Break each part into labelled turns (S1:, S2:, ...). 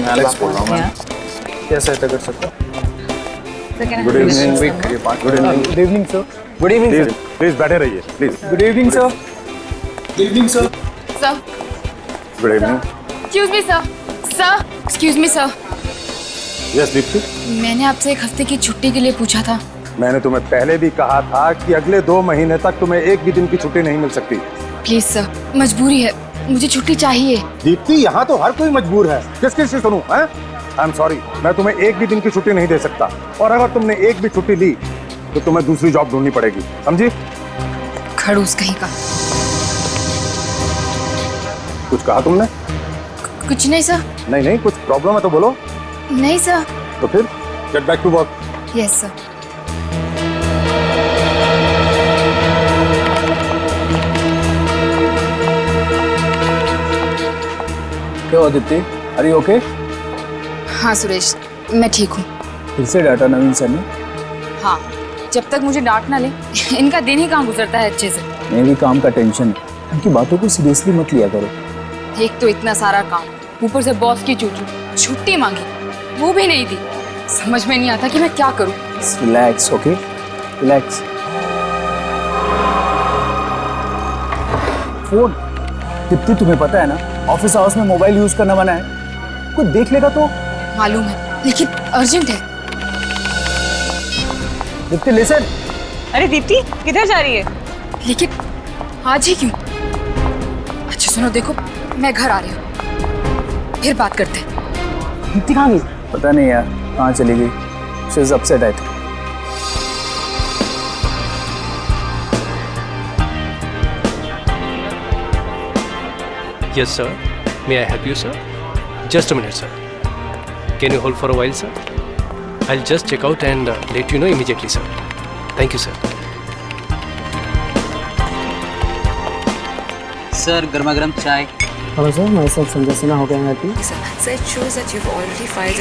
S1: मैं एलेक्स बोल रहा हूँ। मैं क्या सहायता कर सकता हूँ? Good evening. Good evening.
S2: Good evening sir.
S1: Good evening sir.
S3: Please बैठे रहिए please.
S2: Good evening sir.
S1: Good evening sir.
S4: Sir,
S3: good evening.
S4: Excuse me sir. Sir, excuse me sir.
S3: Yes Deepti,
S4: मैंने आपसे एक हफ्ते की छुट्टी के लिए पूछा था।
S3: मैंने तुम्हें पहले भी कहा था कि अगले 2 महीने तक तुम्हें एक भी दिन की छुट्टी नहीं मिल सकती।
S4: प्लीज सर, मजबूरी है, मुझे छुट्टी चाहिए।
S3: दीप्ति, यहाँ तो हर कोई मजबूर है, किस किस से सुनूं? आई एम सॉरी, मैं तुम्हें एक भी दिन की छुट्टी नहीं दे सकता, और अगर तुमने एक भी छुट्टी ली तो तुम्हें दूसरी जॉब ढूंढनी पड़ेगी, समझी?
S4: खड़ूस कहीं का।
S3: कुछ कहा तुमने?
S4: कुछ नहीं सर।
S3: नहीं, कुछ प्रॉब्लम है तो बोलो।
S4: नहीं सर।
S3: तो फिर get back to work.
S4: Yes sir.
S2: क्या हुआ दीप्ति? Are you okay?
S4: हाँ सुरेश, मैं ठीक हूँ।
S2: फिर से डाटा नवीन सर ने?
S4: हाँ, जब तक मुझे डांट ना ले इनका दिन ही कहाँ गुजरता है अच्छे से।
S2: मेरी काम का टेंशन है, उनकी बातों को सीरियसली मत लिया करो।
S4: एक तो इतना सारा काम, ऊपर से बॉस की चूचू, छुट्टी मांगी वो भी नहीं दी। समझ में नहीं आता कि मैं क्या करूं।
S2: Relax, okay, relax. Phone Deepti, तुम्हें पता है ना ऑफिस आवर्स में मोबाइल यूज करना मना है। कोई देख लेगा तो?
S4: मालूम है, लेकिन अर्जेंट है।
S2: दीप्ति लिसन।
S5: अरे दीप्ति, किधर जा रही है?
S4: लेकिन आज ही क्यों? अच्छा सुनो, देखो मैं घर आ रही हूँ, फिर बात करते हैं।
S2: दीप्ति कहाँ गई? पता नहीं यार, कहाँ चली गई। She is upset I think.
S6: Yes, sir. May I help you, sir? Just a minute, sir. Can you hold for a while, sir? I'll just check out and let you know immediately, sir. Thank you, sir.
S7: Sir गर्मा गर्म चाय।
S2: Hello sir, मैं सब संजय सिन्हा हो गया हैं help you?
S4: So it shows that you've already filed.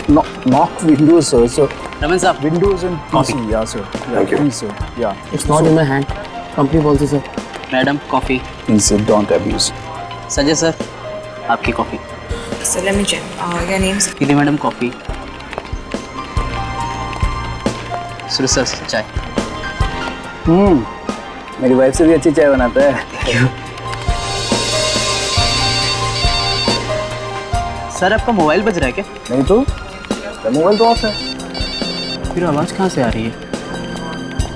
S2: Not Windows sir. So
S7: Raman साहब,
S2: Windows and PC, yeah sir.
S3: Thank you.
S2: Please sir. Yeah. It's not in my hand. Company policy sir.
S7: Madam coffee.
S2: Please sir, don't abuse.
S7: Sanjay sir, आपकी coffee.
S4: So let me check. Your name's
S7: दीदी madam coffee. Suresh sir चाय।
S2: मेरी wife से भी अच्छी चाय बनाता है।
S7: सर आपका मोबाइल बज रहा है क्या?
S2: नहीं तो मोबाइल तो ऑफ है।
S7: फिर आवाज़ कहाँ से आ रही है?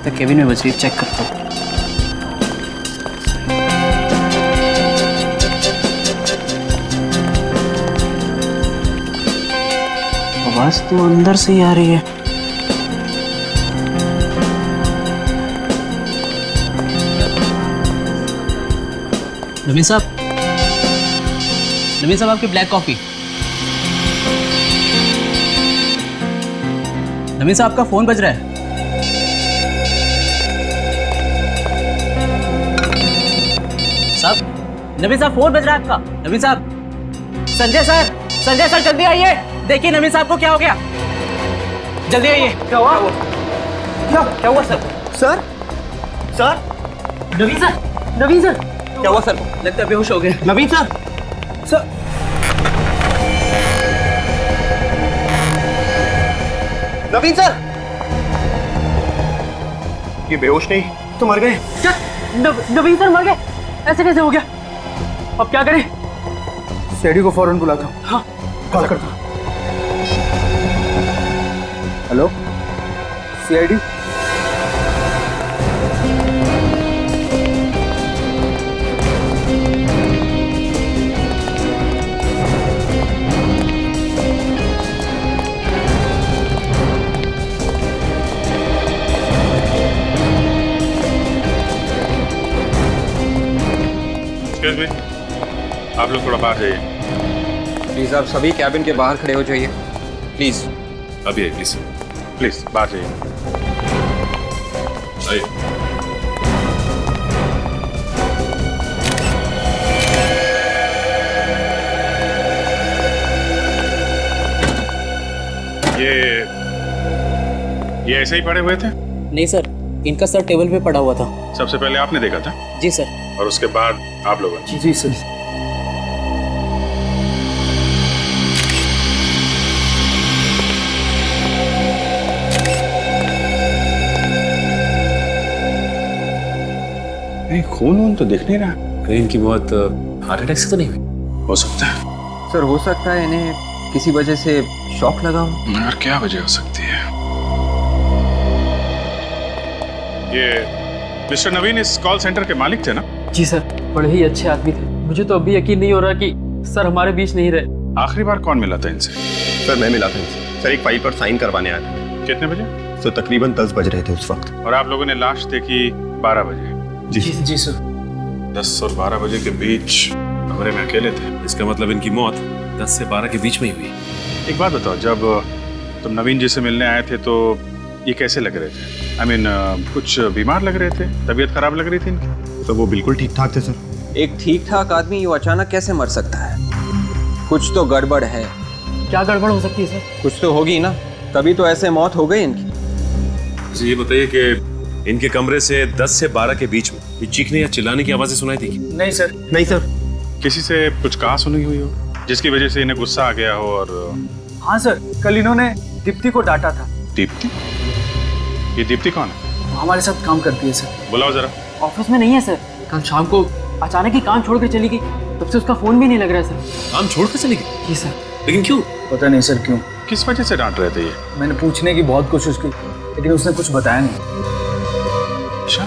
S7: तो केबिन में बज रही है, चेक करता हूँ। आवाज़ तो अंदर से ही आ रही है। नवीन साहब, नवीन साहब आपकी ब्लैक कॉफी। नवीन साहब आपका फोन बज रहा है। साहब, नवीन साहब फोन बज रहा है आपका। नवीन साहब, संजय सर जल्दी आइए। देखिए नवीन साहब को क्या हो गया, जल्दी आइए। क्या हुआ? क्या हुआ सर? सर नवीन सर क्या हुआ सर? लगता है बेहोश हो गए। नवीन सर
S8: नवीन सर, ये बेहोश नहीं तो मर गए।
S7: क्या? नवीन सर मर गए? ऐसे कैसे हो गया? अब क्या करें?
S2: सीआईडी को फौरन बुलाता हूँ।
S7: हाँ,
S2: कॉल करता हूँ। Hello CID.
S3: एक्सक्यूज मी, आप लोग थोड़ा बाहर जाइए।
S1: प्लीज आप सभी कैबिन के बाहर खड़े हो जाइए प्लीज।
S3: अभी आइए प्लीज, प्लीज बाहर जाइए। आइए। ये ऐसे ही पड़े हुए थे?
S7: नहीं सर, इनका सर टेबल पे पड़ा हुआ था।
S3: सबसे पहले आपने देखा था?
S7: जी सर।
S3: और उसके बाद आप लोगों ने?
S2: जी सर।
S3: नहीं, खून वून तो दिख नहीं रहा।
S6: अरे इनकी मौत हार्ट अटैक से तो नहीं हुई?
S3: हो सकता है।
S9: सर हो सकता है इन्हें किसी वजह से शॉक लगा हो।
S3: मगर क्या वजह हो सकती है? ये मिस्टर नवीन इस कॉल सेंटर के मालिक थे ना?
S7: जी सर, बड़े ही अच्छे आदमी थे। मुझे तो अभी यकीन नहीं हो रहा कि सर हमारे बीच नहीं रहे।
S3: आखिरी बार कौन मिला था इनसे?
S8: सर मैं मिला था इनसे। सर एक फाइल पर साइन करवाने आया था।
S3: कितने बजे?
S8: सर तकरीबन 10 बज रहे थे उस वक्त।
S3: और आप लोगों ने लाश देखी 12 बजे?
S1: जी सर।
S3: 10 और 12 बजे के बीच कमरे में अकेले थे।
S6: इसका मतलब इनकी मौत 10 से 12 के बीच में ही हुई।
S3: एक बात बताओ, जब तुम नवीन जी से मिलने आए थे तो ये कैसे लग रहे थे? I mean, कुछ बीमार लग रहे थे? तबीयत खराब लग रही थी इनकी?
S8: तो वो बिल्कुल ठीक ठाक थे सर।
S9: एक ठीक ठाक आदमी यूं अचानक कैसे मर सकता है? कुछ तो गड़बड़ है।
S7: क्या गड़बड़ हो सकती है सर?
S9: कुछ तो होगी ना, तभी तो ऐसे मौत हो गई इनकी।
S6: तो ये बताइए कि इनके कमरे से 10 से 12 के बीच में ये चीखने या चिल्लाने की आवाजें सुनाई थी?
S1: नहीं सर।
S8: नहीं सर।
S3: किसी से कुछ कहा सुनी हुई हो जिसकी वजह से इन्हें गुस्सा आ गया हो? और
S2: हाँ सर, कल इन्होंने दीप्ति को डांटा था।
S3: दीप्ति? ये दीप्ति कौन है?
S2: हमारे साथ काम करती है सर।
S3: बुलाओ जरा।
S7: ऑफिस में नहीं है सर। कल शाम को अचानक ही काम छोड़ कर चली गई, तब से उसका फोन भी नहीं लग रहा है सर।
S6: काम छोड़ कर चली गई?
S7: जी सर।
S6: लेकिन क्यों?
S2: पता नहीं सर क्यों।
S3: किस वजह से डांट रहे थे ये?
S2: मैंने पूछने की बहुत कोशिश की, लेकिन उसने कुछ बताया नहीं।
S3: अच्छा,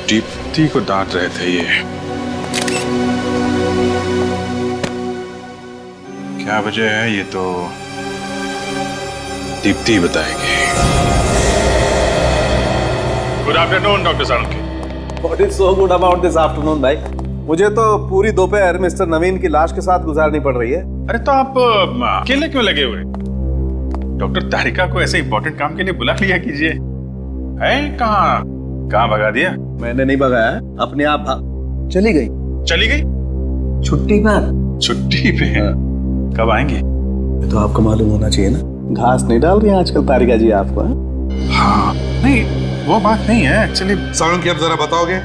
S3: दीप्ति को डांट रहे थे ये। क्या वजह है ये तो दीप्ति बताएगी। Good afternoon doctor Salunkhe.
S10: What is so good about this afternoon, भाई? मुझे तो पूरी दोपहर मिस्टर नवीन की लाश के साथ गुजारनी पड़ रही है।
S3: अरे तो आप अकेले क्यों लगे हुए? डॉक्टर तारिका को ऐसे इंपॉर्टेंट काम के लिए बुला लिया कीजिए। है कहाँ भगा दिया?
S10: मैंने नहीं भगाया, अपने आप चली गई।
S3: चली गई?
S10: छुट्टी पर।
S3: छुट्टी पे? कब आएंगे?
S10: तो आपको मालूम होना चाहिए ना, घास नहीं डाल रही हैं आजकल तारिका जी आपको।
S3: हाँ नहीं, वो बात नहीं है एक्चुअली।
S11: साळुंखे अब जरा बताओगे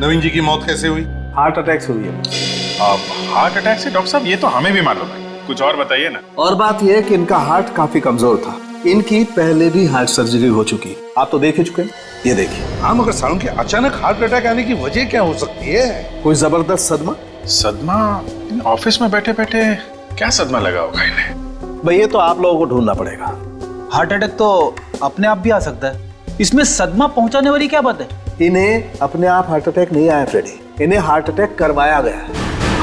S11: नवीन जी की मौत कैसे हुई?
S10: हार्ट अटैक से हुई है।
S3: हार्ट अटैक से? डॉक्टर साहब ये तो हमें भी मालूम है, कुछ और बताइए ना।
S10: और बात यह है कि इनका हार्ट काफी कमजोर था। इनकी पहले भी हार्ट सर्जरी हो चुकी, आप तो देख ही चुके हैं। ये देखिए।
S11: हाँ मगर साळुंखे अचानक हार्ट अटैक आने की वजह क्या हो सकती है?
S10: कोई जबरदस्त सदमा।
S3: सदमा? ऑफिस में बैठे बैठे क्या सदमा लगा होगा इन्हें?
S10: भाई ये तो आप लोगों को ढूंढना पड़ेगा।
S2: हार्ट अटैक तो अपने आप भी आ सकता है, इसमें सदमा पहुंचाने वाली क्या बात है?
S10: इन्हें अपने आप हार्ट अटैक नहीं आया फ्रेडी, इन्हें हार्ट अटैक करवाया गया।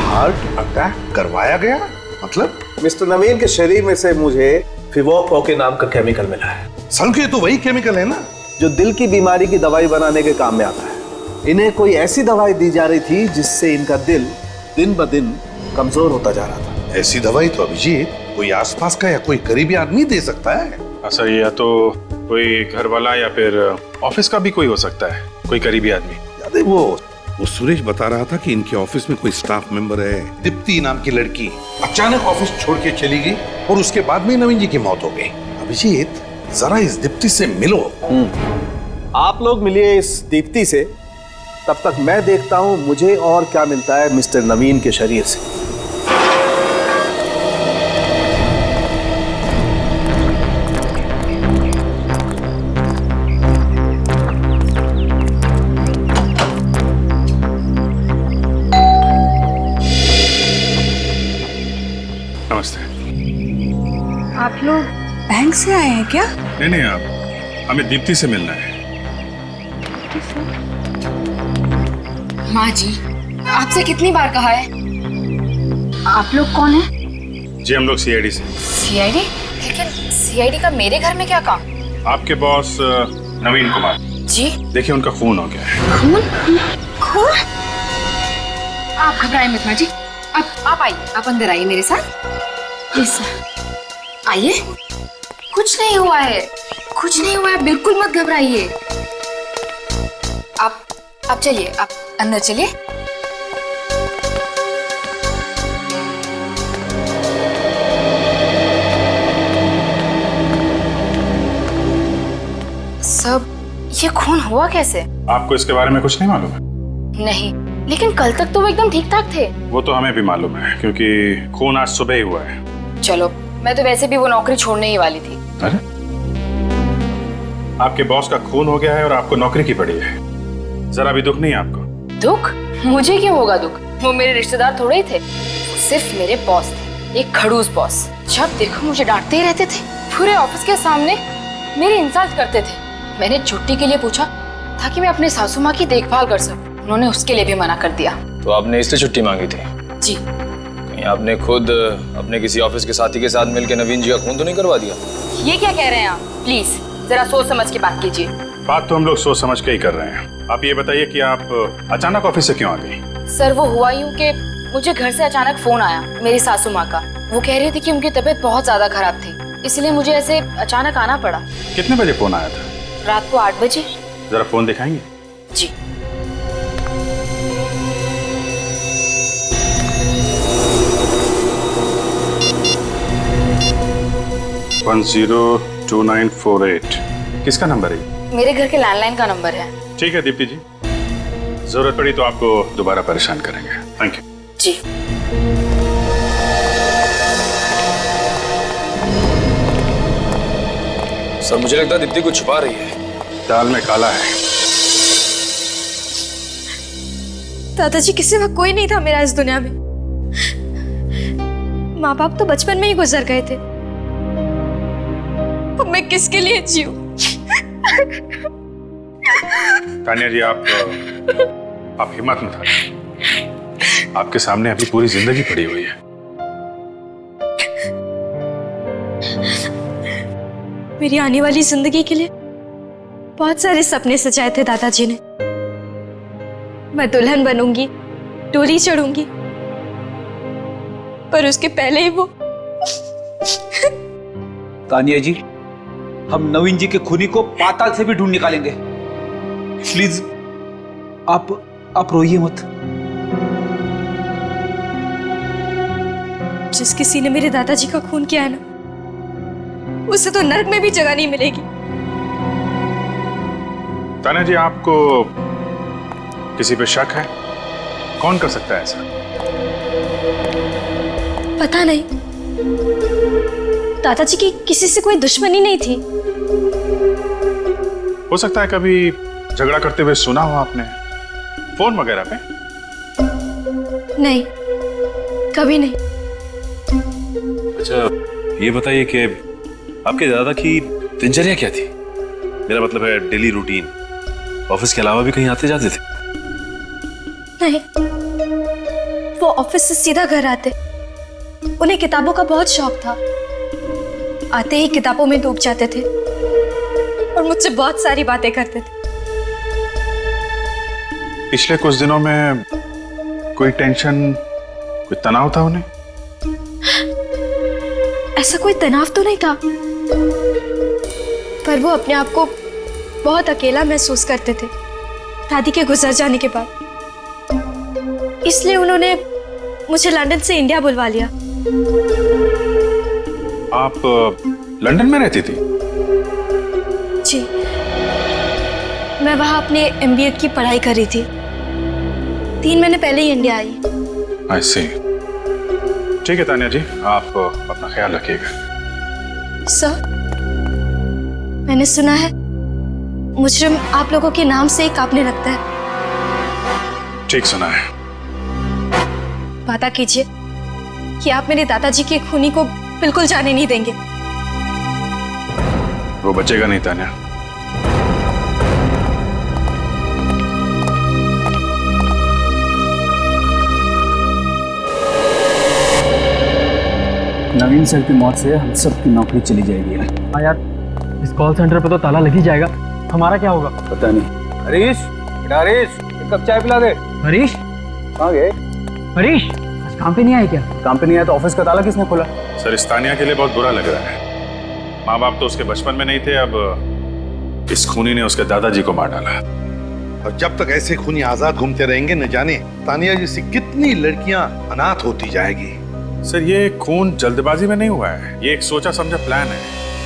S11: हार्ट अटैक करवाया गया? मतलब?
S10: मिस्टर नवीन के शरीर में से मुझे फिवोको के नाम का केमिकल मिला है।
S11: साळुंखे तो वही केमिकल है ना
S10: जो दिल की बीमारी की दवाई बनाने के काम में आता है। इन्हें कोई ऐसी दवाई दी जा रही थी जिससे इनका दिल दिन ब दिन कमजोर होता जा रहा था।
S11: ऐसी दवाई तो अभिजीत कोई आसपास का या कोई करीबी आदमी दे सकता है।
S3: सर या तो कोई घर वाला या फिर ऑफिस का भी कोई हो सकता है, कोई करीबी आदमी।
S11: याद है वो सुरेश बता रहा था कि इनके ऑफिस में कोई स्टाफ मेंबर है, दीप्ति नाम की लड़की, अचानक ऑफिस छोड़ के चली गई और उसके बाद में नवीन जी की मौत हो गई। अभिजीत जरा इस दीप्ति से मिलो।
S10: आप लोग मिलिए इस दीप्ति से, तब तक मैं देखता हूं मुझे और क्या मिलता है मिस्टर नवीन के शरीर से।
S3: नमस्ते।
S4: आप लोग बैंक से आए हैं क्या?
S3: नहीं, आप हमें दीप्ति से मिलना है।
S4: माँ जी, आपसे कितनी बार कहा है? आप लोग कौन हैं?
S3: जी हम लोग सीआईडी से।
S4: सीआईडी? लेकिन सीआईडी का मेरे घर में क्या काम?
S3: आपके बॉस नवीन कुमार
S4: जी?
S3: देखिए उनका खून हो गया है।
S4: खून? आप घबराइए मत माँ जी, आप आइए, आप अंदर आइए मेरे साथ। प्लीज आइए। कुछ नहीं हुआ है, कुछ नहीं हुआ है, बिल्कुल मत घबराइए। आप चलिए, आप अंदर चलिए। सब ये खून हुआ कैसे?
S3: आपको इसके बारे में कुछ नहीं मालूम है?
S4: नहीं, लेकिन कल तक तो वो एकदम ठीक ठाक थे।
S3: वो तो हमें भी मालूम है क्योंकि खून आज सुबह ही हुआ है।
S4: चलो, मैं तो वैसे भी वो नौकरी छोड़ने ही वाली थी।
S3: अरे
S12: आपके बॉस का खून हो गया है और आपको नौकरी की पड़ी है। जरा भी दुख नहीं है आपको?
S4: दुख? मुझे क्यों होगा दुख? वो मेरे रिश्तेदार थोड़े ही थे, वो सिर्फ मेरे बॉस थे, एक खड़ूस बॉस। जब देखो मुझे डांटते ही रहते थे, पूरे ऑफिस के सामने मेरी इंसल्ट करते थे। मैंने छुट्टी के लिए पूछा ताकि मैं अपने सासू माँ की देखभाल कर सकूं, उन्होंने उसके लिए भी मना कर दिया।
S1: तो आपने इसलिए छुट्टी मांगी थी?
S4: जी।
S1: कहीं आपने खुद अपने किसी ऑफिस के साथी के साथ मिलकर नवीन जी का खून तो नहीं करवा दिया?
S4: ये क्या कह रहे हैं आप? प्लीज जरा सोच समझ के बात कीजिए।
S12: बात तो हम लोग सोच समझ के ही कर रहे हैं। आप ये बताइए कि आप अचानक ऑफिस से क्यों आ गई?
S4: सर वो हुआ यूं कि मुझे घर से अचानक फोन आया मेरी सासू माँ का। वो कह रही थी कि उनकी तबीयत बहुत ज्यादा खराब थी, इसलिए मुझे ऐसे अचानक आना पड़ा।
S12: कितने बजे फोन आया था?
S4: रात को 8 बजे।
S12: जरा फोन दिखाएंगे?
S4: जी।
S12: वन 02948 किसका नंबर है?
S4: मेरे घर के लैंडलाइन का नंबर है।
S12: ठीक है दीप्ति जी, जरूरत पड़ी तो आपको दोबारा परेशान करेंगे। Thank you.
S4: जी।
S1: सर मुझे लगता है दीप्ति कुछ छुपा रही है।
S12: दाल में काला है।
S13: दादाजी के सिवा कोई नहीं था मेरा इस दुनिया में। माँ बाप तो बचपन में ही गुजर गए थे, अब मैं किसके लिए जीऊं?
S12: तानिया जी आप हिम्मत मत हारिए। आपके सामने अभी पूरी जिंदगी पड़ी हुई है।
S13: मेरी आने वाली जिंदगी के लिए बहुत सारे सपने सजाए थे दादाजी ने। मैं दुल्हन बनूंगी, डोली चढ़ूंगी, पर उसके पहले ही वो।
S2: तानिया जी, हम नवीन जी के खूनी को पाताल से भी ढूंढ निकालेंगे। प्लीज आप रोइए मत।
S13: जिस किसी ने मेरे दादाजी का खून किया है ना, उसे तो नर्क में भी जगह नहीं मिलेगी।
S12: तानिया जी आपको किसी पे शक है? कौन कर सकता है ऐसा?
S13: पता नहीं, दादाजी की किसी से कोई दुश्मनी नहीं थी।
S12: हो सकता है कभी झगड़ा करते हुए सुना हो आपने, फोन वगैरह पे?
S13: नहीं, कभी नहीं।
S14: अच्छा ये बताइए कि आपके दादा की दिनचर्या क्या थी? मेरा मतलब है डेली रूटीन। ऑफिस के अलावा भी कहीं आते जाते थे?
S13: नहीं, वो ऑफिस से सीधा घर आते। उन्हें किताबों का बहुत शौक था, आते ही किताबों में डूब जाते थे और मुझसे बहुत सारी बातें करते थे।
S12: पिछले कुछ दिनों में कोई टेंशन, कोई तनाव था उन्हें?
S13: ऐसा कोई तनाव तो नहीं था, पर वो अपने आप को बहुत अकेला महसूस करते थे दादी के गुजर जाने के बाद। इसलिए उन्होंने मुझे लंदन से इंडिया बुलवा लिया।
S12: आप लंदन में रहती थी?
S13: जी, मैं वहां अपने MBA की पढ़ाई कर रही थी। 3 महीने पहले ही इंडिया आई।
S12: I see। ठीक है तानिया जी, आप अपना ख्याल रखिएगा।
S13: सर, मैंने सुना है मुजरिम आप लोगों के नाम से ही कांपने लगता है।
S12: ठीक सुना है।
S13: वादा कीजिए कि आप मेरे दादाजी के खूनी को बिल्कुल जाने नहीं देंगे।
S12: वो बचेगा नहीं तानिया।
S2: नवीन सर की मौत से हम सबकी नौकरी चली जाएगी।
S7: हाँ यार, इस कॉल सेंटर पे तो ताला लग ही जाएगा। हमारा क्या होगा?
S2: पता नहीं। हरीश, बेटा हरीश, एक कप चाय पिला दे।
S7: हरीश
S2: कहाँ गए?
S7: हरीश आज काम पे नहीं आए क्या?
S2: काम पे नहीं आया तो ऑफिस का ताला किसने खोला?
S12: सर इस तानिया के लिए बहुत बुरा लग रहा है। माँ बाप तो उसके बचपन में नहीं थे, अब इस खूनी ने उसके दादाजी को मार डाला।
S11: और जब तक ऐसे खूनी आजाद घूमते रहेंगे, न जाने तानिया जैसी कितनी लड़कियां अनाथ होती जाएगी।
S12: सर ये खून जल्दबाजी में नहीं हुआ है, ये एक सोचा समझा प्लान है।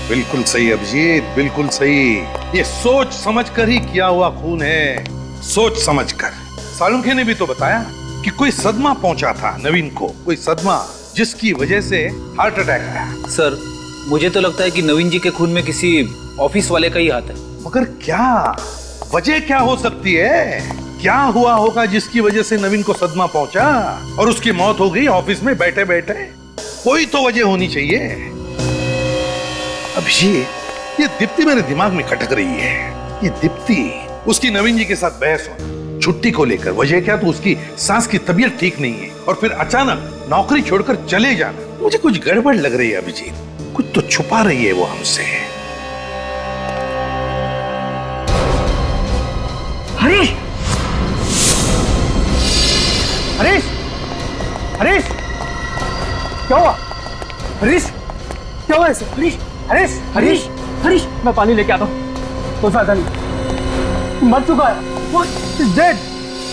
S11: बिल्कुल सही अभिजीत, बिल्कुल सही। ये सोच समझकर ही किया हुआ खून है, सोच समझकर। सालुंखे ने भी तो बताया कि कोई सदमा पहुंचा था नवीन को, कोई सदमा जिसकी वजह से हार्ट अटैक आया।
S2: सर, मुझे तो लगता है कि नवीन जी के खून में किसी ऑफिस वाले का ही हाथ है।
S11: मगर क्या वजह क्या हो सकती है? क्या हुआ होगा जिसकी वजह से नवीन को सदमा पहुंचा और उसकी मौत हो गई ऑफिस में बैठे बैठे? कोई तो वजह होनी चाहिए। अभिषेक, ये दीप्ति मेरे दिमाग में खटक रही है। ये दीप्ति, उसकी नवीन जी के साथ बहस हो छुट्टी को लेकर, वजह क्या? तो उसकी सास की तबीयत ठीक नहीं है और फिर अचानक नौकरी छोड़कर चले जाना। मुझे कुछ गड़बड़ लग रही है अभिजीत, कुछ तो छुपा रही है वो हमसे।
S7: हरीश! हरीश! हरीश! क्या हुआ? हरीश! क्या हुआ ऐसे? हरीश! हरीश! हरीश! हरीश! मैं पानी लेके आता हूँ। कोई फायदा नहीं, मर चुका है। What is dead?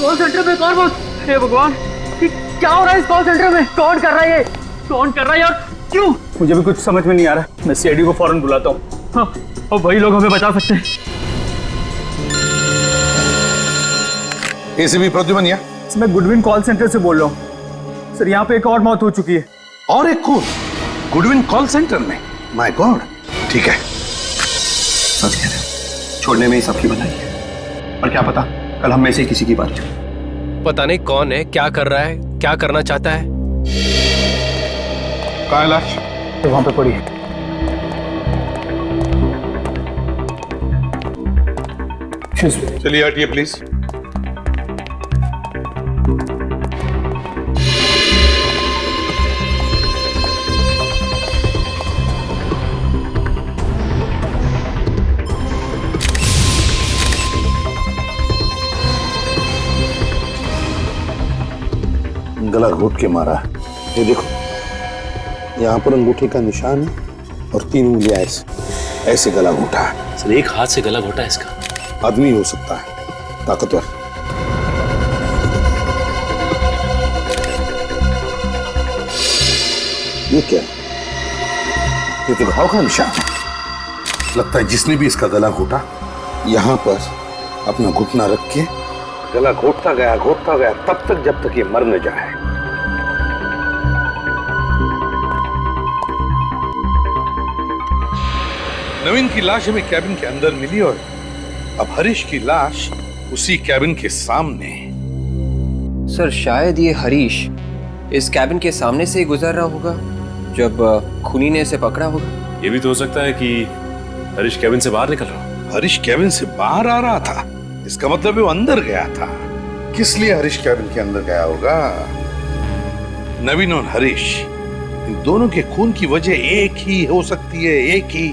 S7: Call centre में कौन बोल? हे भगवान, क्या हो रहा है इस कॉल सेंटर में? कौन कर रहा है ये? कौन कर रहा है यार? क्यों? मुझे भी कुछ समझ में नहीं आ रहा। मैं सीआईडी को फौरन बुलाता हूँ। हाँ, और वही लोग हमें बचा सकते हैं।
S11: एसीपी प्रद्युमन या?
S15: मैं गुडविन कॉल सेंटर से बोल रहा हूँ सर। यहाँ पे एक और मौत हो चुकी है।
S11: और एक कौन? गुडविन कॉल सेंटर में? My God. ठीक है,
S9: सच कह रहे हैं, छोड़ने में ही सबकी भलाई है। और क्या पता कल हम में से किसी की बारी हो।
S6: पता नहीं कौन है, क्या कर रहा है, क्या करना चाहता है।
S11: कहाँ है लाश?
S15: तो वहां पे पड़ी है।
S11: चलिए हटिए प्लीज।
S10: गला घोट के मारा। ये देखो, यहाँ पर अंगूठे का निशान है और 3 उंगलियां ऐसे गला घोटा है।
S14: सर एक हाथ से गला घोटा है इसका।
S10: आदमी हो सकता है, ताकतवर। ये क्या है? ये तो घाव का निशान है। लगता है जिसने भी इसका गला घोटा, यहाँ पर अपना घुटना रख के गला घोटता गया तब तक जब तक ये मर न जाए।
S11: नवीन की लाश हमें कैबिन के अंदर मिली और अब हरीश की लाश उसी कैबिन के सामने।
S9: सर शायद ये हरीश इस कैबिन के सामने से ही गुजर रहा होगा जब खूनी ने इसे पकड़ा होगा।
S14: ये भी तो हो सकता है कि हरीश कैबिन से बाहर निकल रहा हो।
S11: हरीश कैबिन से बाहर आ रहा था, इसका मतलब वो अंदर गया था। किस लिए हरीश कैबिन के अंदर गया होगा? नवीन और हरीश, इन दोनों के खून की वजह एक ही हो सकती है, एक ही।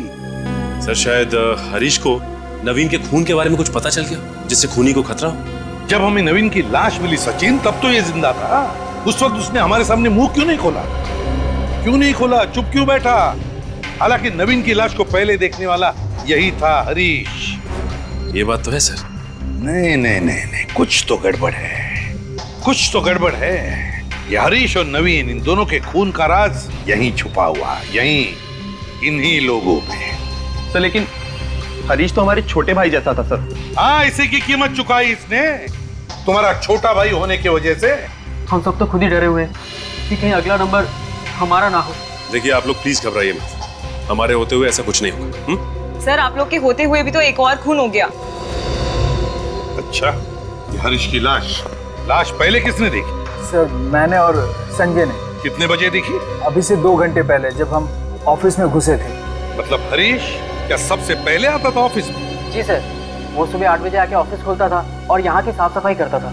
S14: सर शायद हरीश को नवीन के खून के बारे में कुछ पता चल गया जिससे खूनी को खतरा हो।
S11: जब हमें नवीन की लाश मिली सचिन, तब तो ये जिंदा था। उस वक्त उसने हमारे सामने मुंह क्यों नहीं खोला? क्यों नहीं खोला? चुप क्यों बैठा? हालांकि नवीन की लाश को पहले देखने वाला यही था, हरीश।
S14: ये बात तो है सर।
S11: नहीं, कुछ तो गड़बड़ है, कुछ तो गड़बड़ है। ये हरीश और नवीन, इन दोनों के खून का राज यहीं छुपा हुआ, यहीं इन्हीं लोगों में।
S9: सर लेकिन हरीश तो हमारे छोटे भाई जैसा था सर।
S11: हाँ, इसी की कीमत चुकाई इसने, तुम्हारा छोटा भाई होने की वजह से।
S7: हम सब तो खुद ही डरे हुए हैं कि कहीं अगला नंबर हमारा ना हो।
S14: देखिए आप लोग प्लीज घबराइए मत, हमारे होते हुए ऐसा कुछ नहीं होगा।
S5: सर आप लोग के होते हुए भी तो एक और खून हो गया।
S11: अच्छा, ये हरीश की लाश पहले किसने देखी?
S15: सर मैंने और संजय ने।
S11: कितने बजे देखी?
S15: अभी से 2 घंटे पहले, जब हम ऑफिस में घुसे थे।
S11: मतलब हरीश क्या सबसे पहले आता था ऑफिस में?
S7: जी सर, वो सुबह 8 बजे आके ऑफिस खोलता था और यहाँ की साफ सफाई करता था।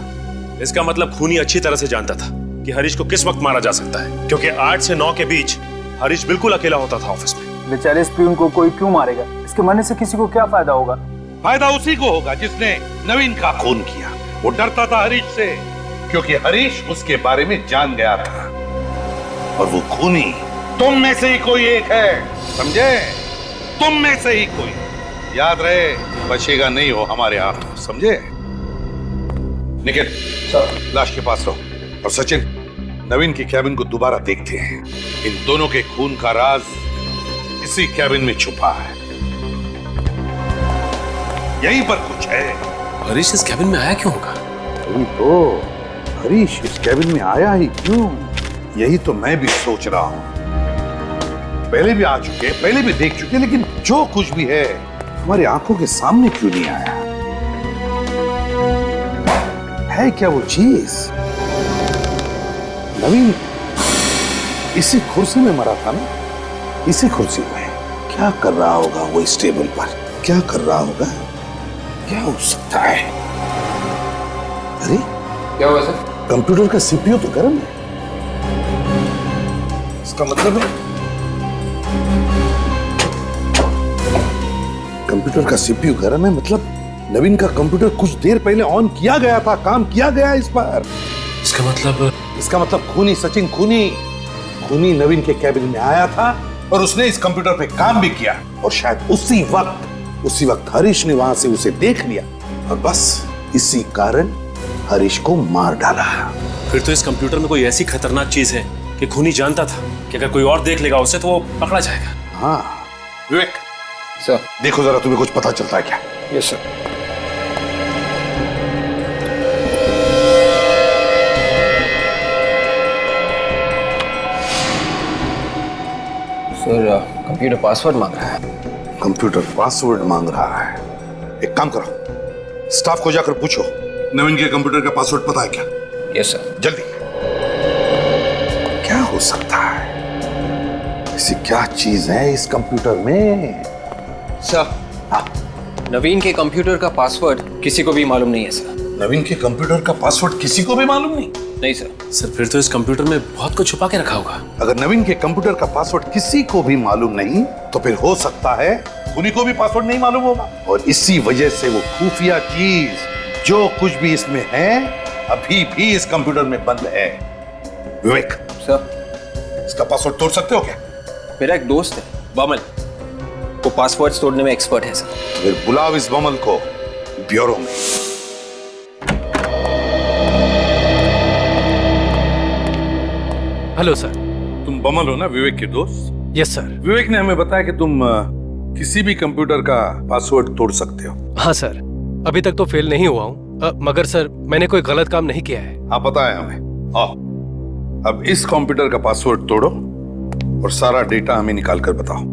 S14: इसका मतलब खूनी अच्छी तरह से जानता था कि हरीश को किस वक्त मारा जा सकता है, क्योंकि 8 से 9 के बीच हरीश बिल्कुल अकेला होता था ऑफिस में।
S15: बेचारे इस प्यून को कोई क्यों मारेगा? इसके मरने से किसी को क्या फायदा होगा?
S11: फायदा उसी को होगा जिसने नवीन का खून किया। वो डरता था हरीश से, क्योंकि हरीश उसके बारे में जान गया था। और वो खूनी तुम में से ही कोई एक है, समझे? तुम में से ही कोई। याद रहे, बचेगा नहीं हो हमारे हाथ, समझे? निखिल लाश के पास रहो। और सचिन, नवीन की कैबिन को दोबारा देखते हैं। इन दोनों के खून का राज इसी कैबिन में छुपा है, यहीं पर कुछ है।
S14: हरीश इस कैबिन में आया क्यों होगा?
S11: वही तो, हरीश इस कैबिन में आया ही क्यों? यही तो मैं भी सोच रहा हूं। पहले भी आ चुके, पहले भी देख चुके, लेकिन जो कुछ भी है हमारी आंखों के सामने क्यों नहीं आया? है क्या वो चीज? नवीन इसी कुर्सी में मरा था ना? इसी कुर्सी में क्या कर रहा होगा वो इस टेबल पर? क्या कर रहा होगा? क्या हो सकता है? अरे
S9: क्या हुआ सर?
S11: कंप्यूटर का सीपीयू तो गर्म है। इसका मतलब है कंप्यूटर का सीपीयू गर्म है, मतलब नवीन का कंप्यूटर कुछ देर पहले ऑन किया गया था, काम किया गया इस पर।
S14: इसका मतलब
S11: खूनी सचिन खूनी नवीन के कैबिन में आया था और उसने इस कंप्यूटर पे काम भी किया, और शायद उसी वक्त हरीश ने वहां से उसे देख लिया और बस इसी कारण हरीश को मार डाला।
S14: फिर तो इस कंप्यूटर में कोई ऐसी खतरनाक चीज है कि खूनी जानता था कि अगर कोई और देख लेगा उसे तो वो पकड़ा जाएगा।
S11: हाँ विवेक
S9: सर,
S11: देखो जरा, तुम्हें कुछ पता चलता है क्या?
S9: Yes sir. Sir, computer password मांग रहा है।
S11: कंप्यूटर पासवर्ड मांग रहा है? एक काम करो, स्टाफ को जाकर पूछो नवीन के कंप्यूटर का पासवर्ड पता है क्या?
S9: Yes sir.
S11: जल्दी। क्या हो सकता है? ऐसी क्या चीज है इस कंप्यूटर में?
S9: सर, हाँ, नवीन के कंप्यूटर का पासवर्ड किसी को भी मालूम नहीं है सर।
S11: नवीन के कंप्यूटर का पासवर्ड किसी को भी मालूम नहीं?
S9: नहीं सर।
S14: सर, फिर तो इस कंप्यूटर में बहुत कुछ छुपा के रखा होगा।
S11: अगर नवीन के कंप्यूटर का पासवर्ड किसी को भी मालूम नहीं तो फिर हो सकता है खूनी को भी पासवर्ड नहीं मालूम होगा, और इसी वजह से वो खुफिया चीज जो कुछ भी इसमें है अभी भी इस कंप्यूटर में बंद है। विवेक
S9: सर,
S11: इसका पासवर्ड तोड़ सकते हो क्या?
S9: मेरा एक दोस्त है बमल, वो पासवर्ड तोड़ने में एक्सपर्ट है सर।
S11: फिर बुलाओ इस बमल को ब्यूरो में।
S6: Hello sir.
S11: तुम बमल हो ना, विवेक के दोस्त?
S6: Yes sir.
S11: विवेक ने हमें बताया कि तुम किसी भी कंप्यूटर का पासवर्ड तोड़ सकते हो।
S6: हाँ सर, अभी तक तो फेल नहीं हुआ हूँ, मगर सर मैंने कोई गलत काम नहीं किया है।
S11: हाँ पता है हमें। आओ, अब इस कंप्यूटर का पासवर्ड तोड़ो और सारा डेटा हमें निकाल कर बताओ।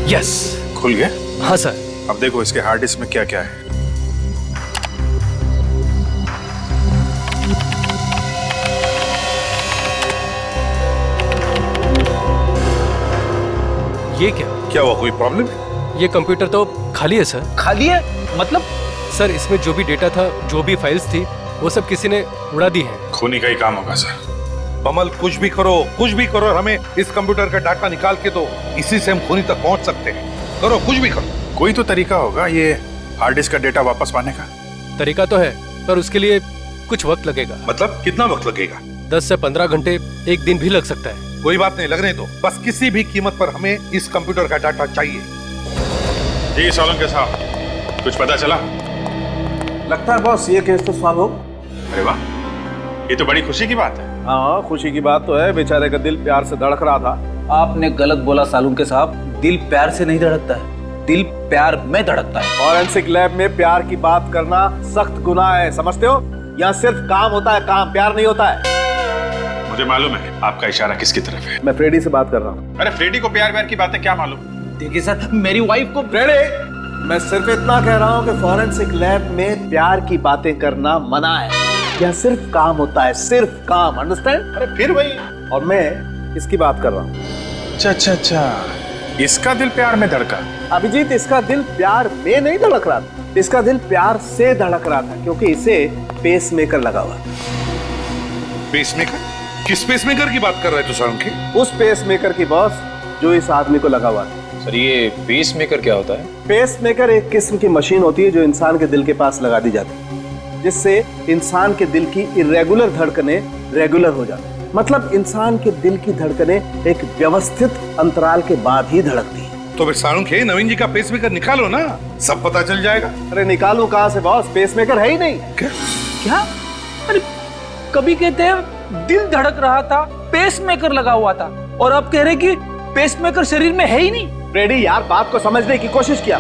S6: यस,
S12: खुल गया?
S6: हाँ सर।
S12: अब देखो इसके हार्ड डिस्क में क्या क्या है।
S6: ये क्या
S11: हुआ? कोई प्रॉब्लम है?
S6: ये कंप्यूटर तो खाली है सर।
S2: खाली है मतलब?
S6: सर, इसमें जो भी डेटा था, जो भी फाइल्स थी, वो सब किसी ने उड़ा दी है।
S12: खूनी का ही काम होगा सर।
S11: बमल, कुछ भी करो, हमें इस कंप्यूटर का डाटा निकाल के दो, इसी से हम खूनी तक पहुंच सकते हैं। करो, कुछ भी करो।
S12: कोई तो तरीका होगा ये हार्ड डिस्क का डेटा वापस पाने का।
S6: तरीका तो है, पर उसके लिए कुछ वक्त लगेगा।
S11: मतलब कितना वक्त लगेगा?
S6: 10 से 15 घंटे, एक दिन भी लग सकता है।
S11: कोई बात नहीं, लगने दो। बस किसी भी कीमत पर हमें इस कंप्यूटर का डाटा चाहिए।
S12: जी सोलंकी साहब, कुछ पता चला?
S15: लगता है बॉस ये केस तो सॉल्व हो।
S12: अरे वाह, ये तो बड़ी खुशी की बात है।
S15: हाँ, खुशी की बात तो है। बेचारे का दिल प्यार से धड़क रहा था।
S2: आपने गलत बोला सालुंके साहब, दिल प्यार से नहीं धड़कता है, दिल प्यार में धड़कता है।
S15: फॉरेंसिक लैब में प्यार की बात करना सख्त गुनाह है, समझते हो? यहाँ सिर्फ काम होता है, काम, प्यार नहीं होता है।
S12: मुझे मालूम है आपका इशारा किसकी तरफ है।
S15: मैं फ्रेडी से बात कर रहा हूँ।
S12: अरे फ्रेडी को प्यार व्यार की बातें क्या मालूम?
S2: देखिए सर, मेरी वाइफ को।
S15: फ्रेडी, मैं सिर्फ इतना कह रहा हूँ कि फॉरेंसिक लैब में प्यार की बातें करना मना है। यहाँ सिर्फ काम होता है, सिर्फ काम, अंडरस्टैंड?
S12: अरे फिर वही।
S15: और मैं इसकी बात कर रहा हूँ।
S12: अच्छा, इसका दिल प्यार में धड़का।
S15: अभिजीत, इसका दिल प्यार में नहीं धड़क रहा था, इसका दिल प्यार से धड़क रहा था, क्योंकि इसे पेसमेकर लगा हुआ।
S11: पेसमेकर? किस पेसमेकर की बात कर रहे हो सोलंकी?
S15: उस पेसमेकर की बॉस, जो इस आदमी को लगा हुआ था।
S9: सर, ये पेसमेकर क्या होता है?
S15: पेसमेकर एक किस्म की मशीन होती है जो इंसान के दिल के पास लगा दी जाती है, जिससे इंसान के दिल की इरेगुलर धड़कनें रेगुलर हो जाती है। मतलब इंसान के दिल की धड़कनें एक व्यवस्थित अंतराल के बाद ही धड़कती है।
S11: तो फिर सालुंखे, नवीन जी का पेसमेकर निकालो ना, सब पता चल जाएगा।
S15: अरे निकालूं कहां से बॉस? पेसमेकर है ही नहीं।
S2: क्या? अरे कभी कहते हैं दिल धड़क रहा था, पेसमेकर लगा हुआ था, और अब कह रहे कि पेसमेकर शरीर में है ही नहीं।
S15: ब्रेडी यार, बात को समझने की कोशिश किया।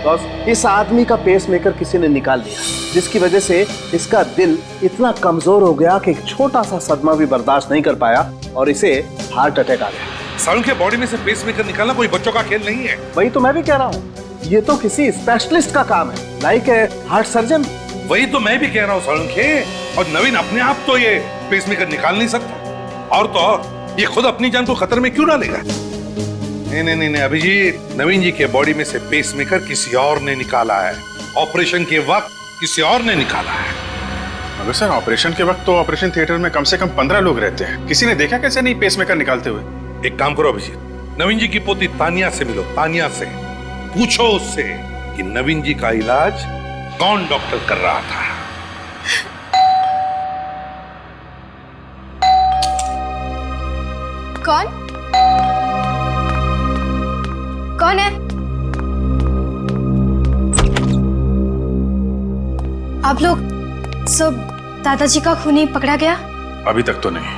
S15: बॉस, इस आदमी का पेसमेकर किसी ने निकाल दिया, जिसकी वजह से इसका दिल इतना कमजोर हो गया कि एक छोटा सा सदमा भी बर्दाश्त नहीं कर पाया और इसे हार्ट अटैक आ गया।
S11: सारुण के बॉडी में से पेसमेकर निकालना कोई बच्चों का खेल नहीं है।
S15: वही तो मैं भी कह रहा हूँ, ये तो किसी स्पेशलिस्ट का काम है, लाइक हार्ट सर्जन।
S11: वही तो मैं भी कह रहा हूँ सारुण के। और नवीन अपने आप तो ये पेसमेकर निकाल नहीं सकता, और तो और ये खुद अपनी जान को खतरे में क्यों डालेगा? नहीं अभिजीत, नवीन जी के बॉडी में से पेसमेकर किसी और ने निकाला है। ऑपरेशन के वक्त किसी और ने निकाला है।
S12: मगर सर, ऑपरेशन के वक्त तो ऑपरेशन थिएटर में कम से कम 15 लोग रहते हैं। किसी ने देखा कैसे नहीं पेसमेकर निकालते हुए?
S11: एक काम करो अभिजीत, नवीन जी की पोती तानिया से मिलो। तानिया से पूछो उससे कि नवीन जी का इलाज कौन डॉक्टर कर रहा था।
S13: कौन है? आप लोग सब दादाजी का खूनी पकड़ा गया?
S12: अभी तक तो नहीं।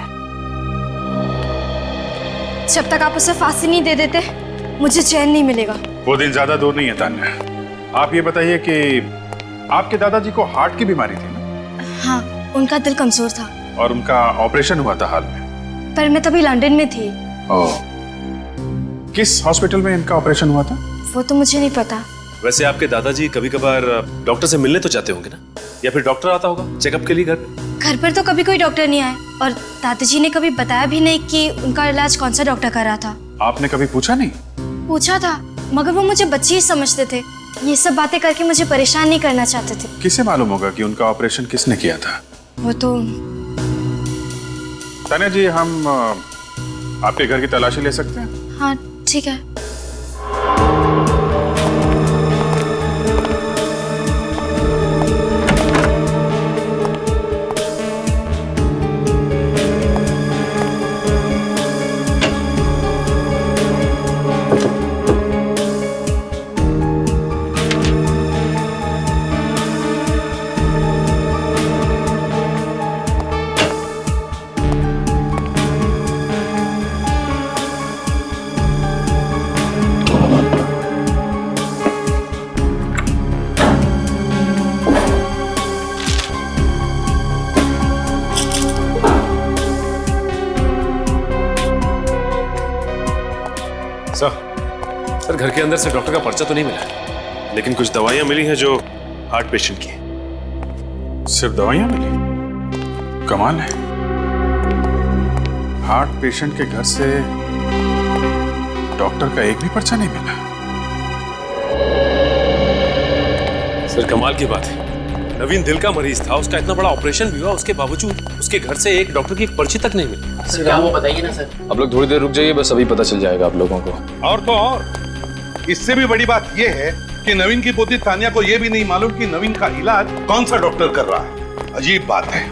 S13: जब तक आप उसे फांसी नहीं दे देते मुझे चैन नहीं मिलेगा।
S12: वो दिन ज्यादा दूर नहीं है तान्या। आप ये बताइए कि आपके दादाजी को हार्ट की बीमारी थी ना?
S13: हाँ, उनका दिल कमजोर था
S12: और उनका ऑपरेशन हुआ था हाल में।
S13: पर मैं तभी लंदन में थी।
S12: ओह, किस हॉस्पिटल में इनका ऑपरेशन हुआ था?
S13: वो तो मुझे नहीं पता।
S14: वैसे आपके दादाजी कभी कभार डॉक्टर से मिलने तो जाते होंगे ना, या फिर डॉक्टर आता होगा चेकअप के लिए घर पे?
S13: घर पर तो कभी कोई डॉक्टर नहीं आए और दादाजी ने कभी बताया भी नहीं कि उनका इलाज कौन सा डॉक्टर कर रहा था।
S12: आपने कभी पूछा नहीं?
S13: पूछा था, मगर वो मुझे बच्ची ही समझते थे। ये सब बातें करके मुझे परेशान नहीं करना चाहते थे।
S12: किसे मालूम होगा कि उनका ऑपरेशन किसने किया था?
S13: वो तो
S12: तान्या जी, हम आपके घर की तलाशी ले सकते हैं?
S13: हाँ ठीक है।
S14: सर, घर के अंदर से डॉक्टर का पर्चा तो नहीं मिला, लेकिन कुछ दवाइयां मिली हैं जो हार्ट पेशेंट की हैं।
S12: सिर्फ दवाइयां मिली? कमाल है। हार्ट पेशेंट के घर से डॉक्टर का एक भी पर्चा नहीं मिला।
S14: सर, कमाल की बात है, नवीन दिल का मरीज था, उसका इतना बड़ा ऑपरेशन भी हुआ, उसके बावजूद उसके घर से एक डॉक्टर की पर्ची तक नहीं मिली।
S7: सर, क्या वो बताइए ना सर।
S1: आप लोग थोड़ी देर रुक जाइए, बस अभी पता चल जाएगा आप लोगों को।
S11: और तो और इससे भी बड़ी बात यह है कि नवीन की पोती तानिया को यह भी नहीं मालूम कि नवीन का इलाज कौन सा डॉक्टर कर रहा है। अजीब बात है।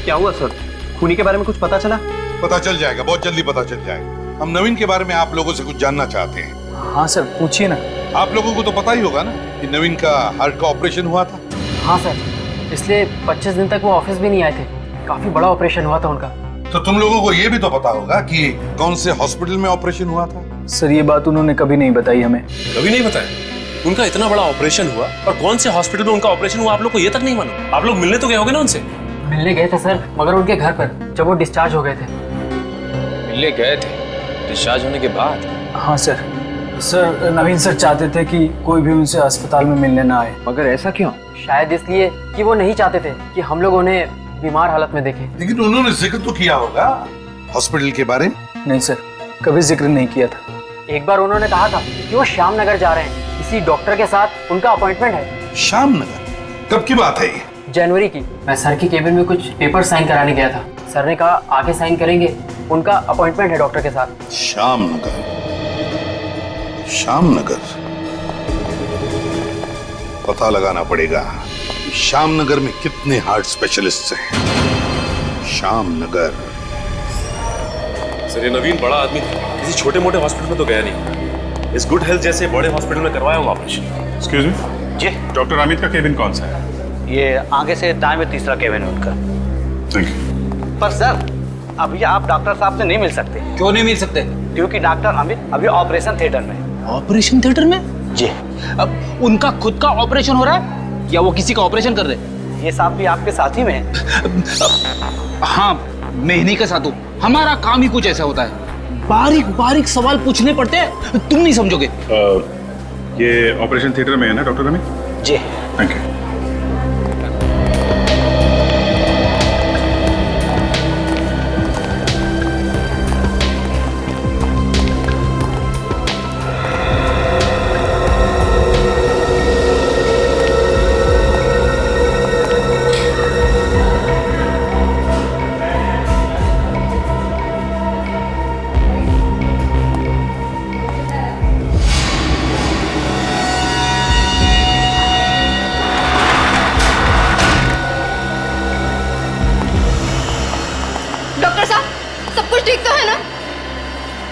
S7: क्या हुआ सर? खूनी के बारे में कुछ पता चला?
S11: पता चल जाएगा, बहुत जल्दी पता चल जाएगा। हम नवीन के बारे में आप लोगों से कुछ जानना चाहते हैं।
S7: हाँ सर, पूछिए ना।
S11: आप लोगों को तो पता ही होगा ना कि नवीन का हार्ट का ऑपरेशन हुआ था।
S7: हाँ सर, इसलिए 25 दिन तक वो ऑफिस भी नहीं आए थे। काफी बड़ा ऑपरेशन हुआ था उनका।
S11: तो तुम लोगों को यह भी तो पता होगा कि कौन से हॉस्पिटल में ऑपरेशन हुआ था।
S1: सर, ये बात उन्होंने कभी नहीं बताई हमें।
S14: कभी नहीं बताया? उनका इतना बड़ा ऑपरेशन हुआ और कौन से हॉस्पिटल में उनका ऑपरेशन हुआ आप लोग को ये तक नहीं मालूम? आप लोग मिलने तो गए होगे ना उनसे?
S7: मिलने गए थे सर, मगर उनके घर पर, जब वो डिस्चार्ज हो गए थे।
S1: मिलने गए थे डिस्चार्ज होने के बाद?
S16: हाँ सर। सर, नवीन सर चाहते थे कि कोई भी उनसे अस्पताल में मिलने ना आए।
S9: मगर ऐसा क्यों?
S7: शायद इसलिए कि वो नहीं चाहते थे कि हम लोग उन्हें बीमार हालत में देखें।
S11: लेकिन उन्होंने जिक्र तो किया होगा हॉस्पिटल के बारे में।
S16: नहीं सर, कभी जिक्र नहीं किया था।
S7: एक बार उन्होंने कहा था कि वो श्याम नगर जा रहे हैं, किसी डॉक्टर के साथ उनका अपॉइंटमेंट है।
S11: श्याम नगर? कब की बात है ये?
S7: जनवरी की। मैं सर की केबिन में कुछ पेपर साइन कराने गया था। सर ने कहा आगे साइन करेंगे, उनका अपॉइंटमेंट है डॉक्टर के साथ।
S11: श्याम नगर, श्याम नगर, पता लगाना पड़ेगा श्याम नगर में कितने हार्ट स्पेशलिस्ट हैं। श्याम नगर।
S14: सर, ये नवीन बड़ा आदमी किसी छोटे मोटे हॉस्पिटल में तो गया नहीं। इस गुड हेल्थ जैसे बड़े हॉस्पिटल में करवाया हुआ ऑपरेशन।
S12: एक्सक्यूज मी
S17: जी,
S12: डॉक्टर अमित का केबिन कौन सा है?
S17: ये आगे से दाएं में तीसरा केबिन है उनका।
S12: Thank you.
S17: पर सर, अभी आप डॉक्टर साहब से नहीं मिल सकते।
S2: क्यों नहीं मिल सकते?
S17: क्योंकि डॉक्टर अमित अभी ऑपरेशन थिएटर में है।
S2: ऑपरेशन थिएटर में?
S17: जी।
S2: अब उनका खुद का ऑपरेशन हो रहा है या वो किसी का ऑपरेशन कर रहे हैं?
S17: ये साहब भी आपके साथ ही में है।
S2: हाँ, मैं इन्हीं के साथ हूँ। हमारा काम ही कुछ ऐसा होता है, बारीक बारीक सवाल पूछने पड़ते हैं, तुम नहीं समझोगे।
S12: ये ऑपरेशन थिएटर में है ना डॉक्टर अमित?
S17: जी।
S12: Thank you.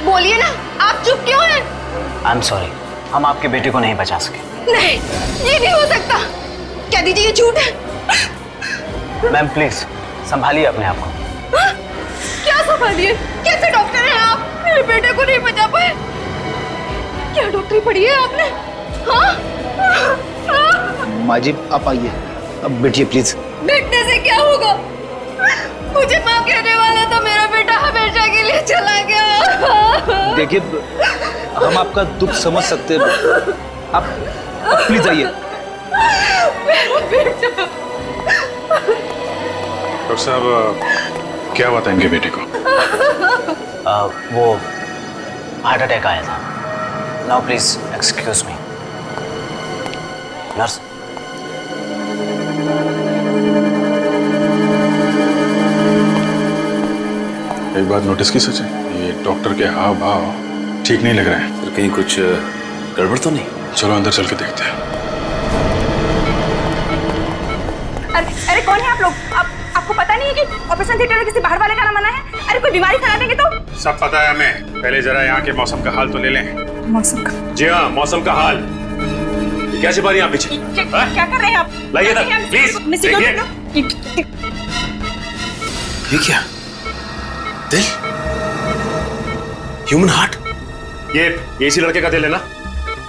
S13: बोलिए ना, आप चुप क्यों हैं?
S17: आई एम सॉरी, हम आपके बेटे को नहीं बचा सके।
S13: नहीं, ये नहीं हो सकता। कह दीजिए ये झूठ है।
S17: मैम प्लीज संभालिए अपने आप को।
S13: क्या संभालिए? कैसे डॉक्टर हैं आप? मेरे बेटे को नहीं बचा पाए। क्या डॉक्टरी पढ़ी है आपने? हाँ?
S2: माँ जी आप आइए, अब बैठिए प्लीज।
S13: बैठने से क्या होगा? मुझे माँ कहने वाला था, मेरा बेटा हमेशा के लिए चला गया।
S2: देखिए, हम आपका दुख समझ सकते हैं, आप प्लीज आइए।
S13: मेरा बेटा।
S12: डॉक्टर साहब, क्या हुआ था इनके बेटे को?
S17: वो हार्ट अटैक आया था। Now please excuse me. Nurse.
S12: एक बात नोटिस की सच है, ये डॉक्टर के हाव भाव ठीक नहीं लग रहे हैं।
S14: फिर कहीं कुछ गड़बड़ तो नहीं?
S12: चलो अंदर चल के देखते हैं।
S5: अरे कौन है आप लोग? आपको पता नहीं है कि ऑपरेशन थिएटर में किसी बाहर वाले का ना मना है? अरे कोई बीमारी फैला देंगे तो?
S12: सब पता है हमें, पहले जरा यहाँ के मौसम का हाल तो ले लें।
S5: मौसम का?
S14: जी हाँ, मौसम का हाल। क्या छिपा रही हैं आप पीछे?
S5: क्या कर रहे हैं आप?
S14: लाइए इधर, प्लीज। देखिए। ये क्या? दिल? Human heart? ये इसी लड़के का दिल है ना,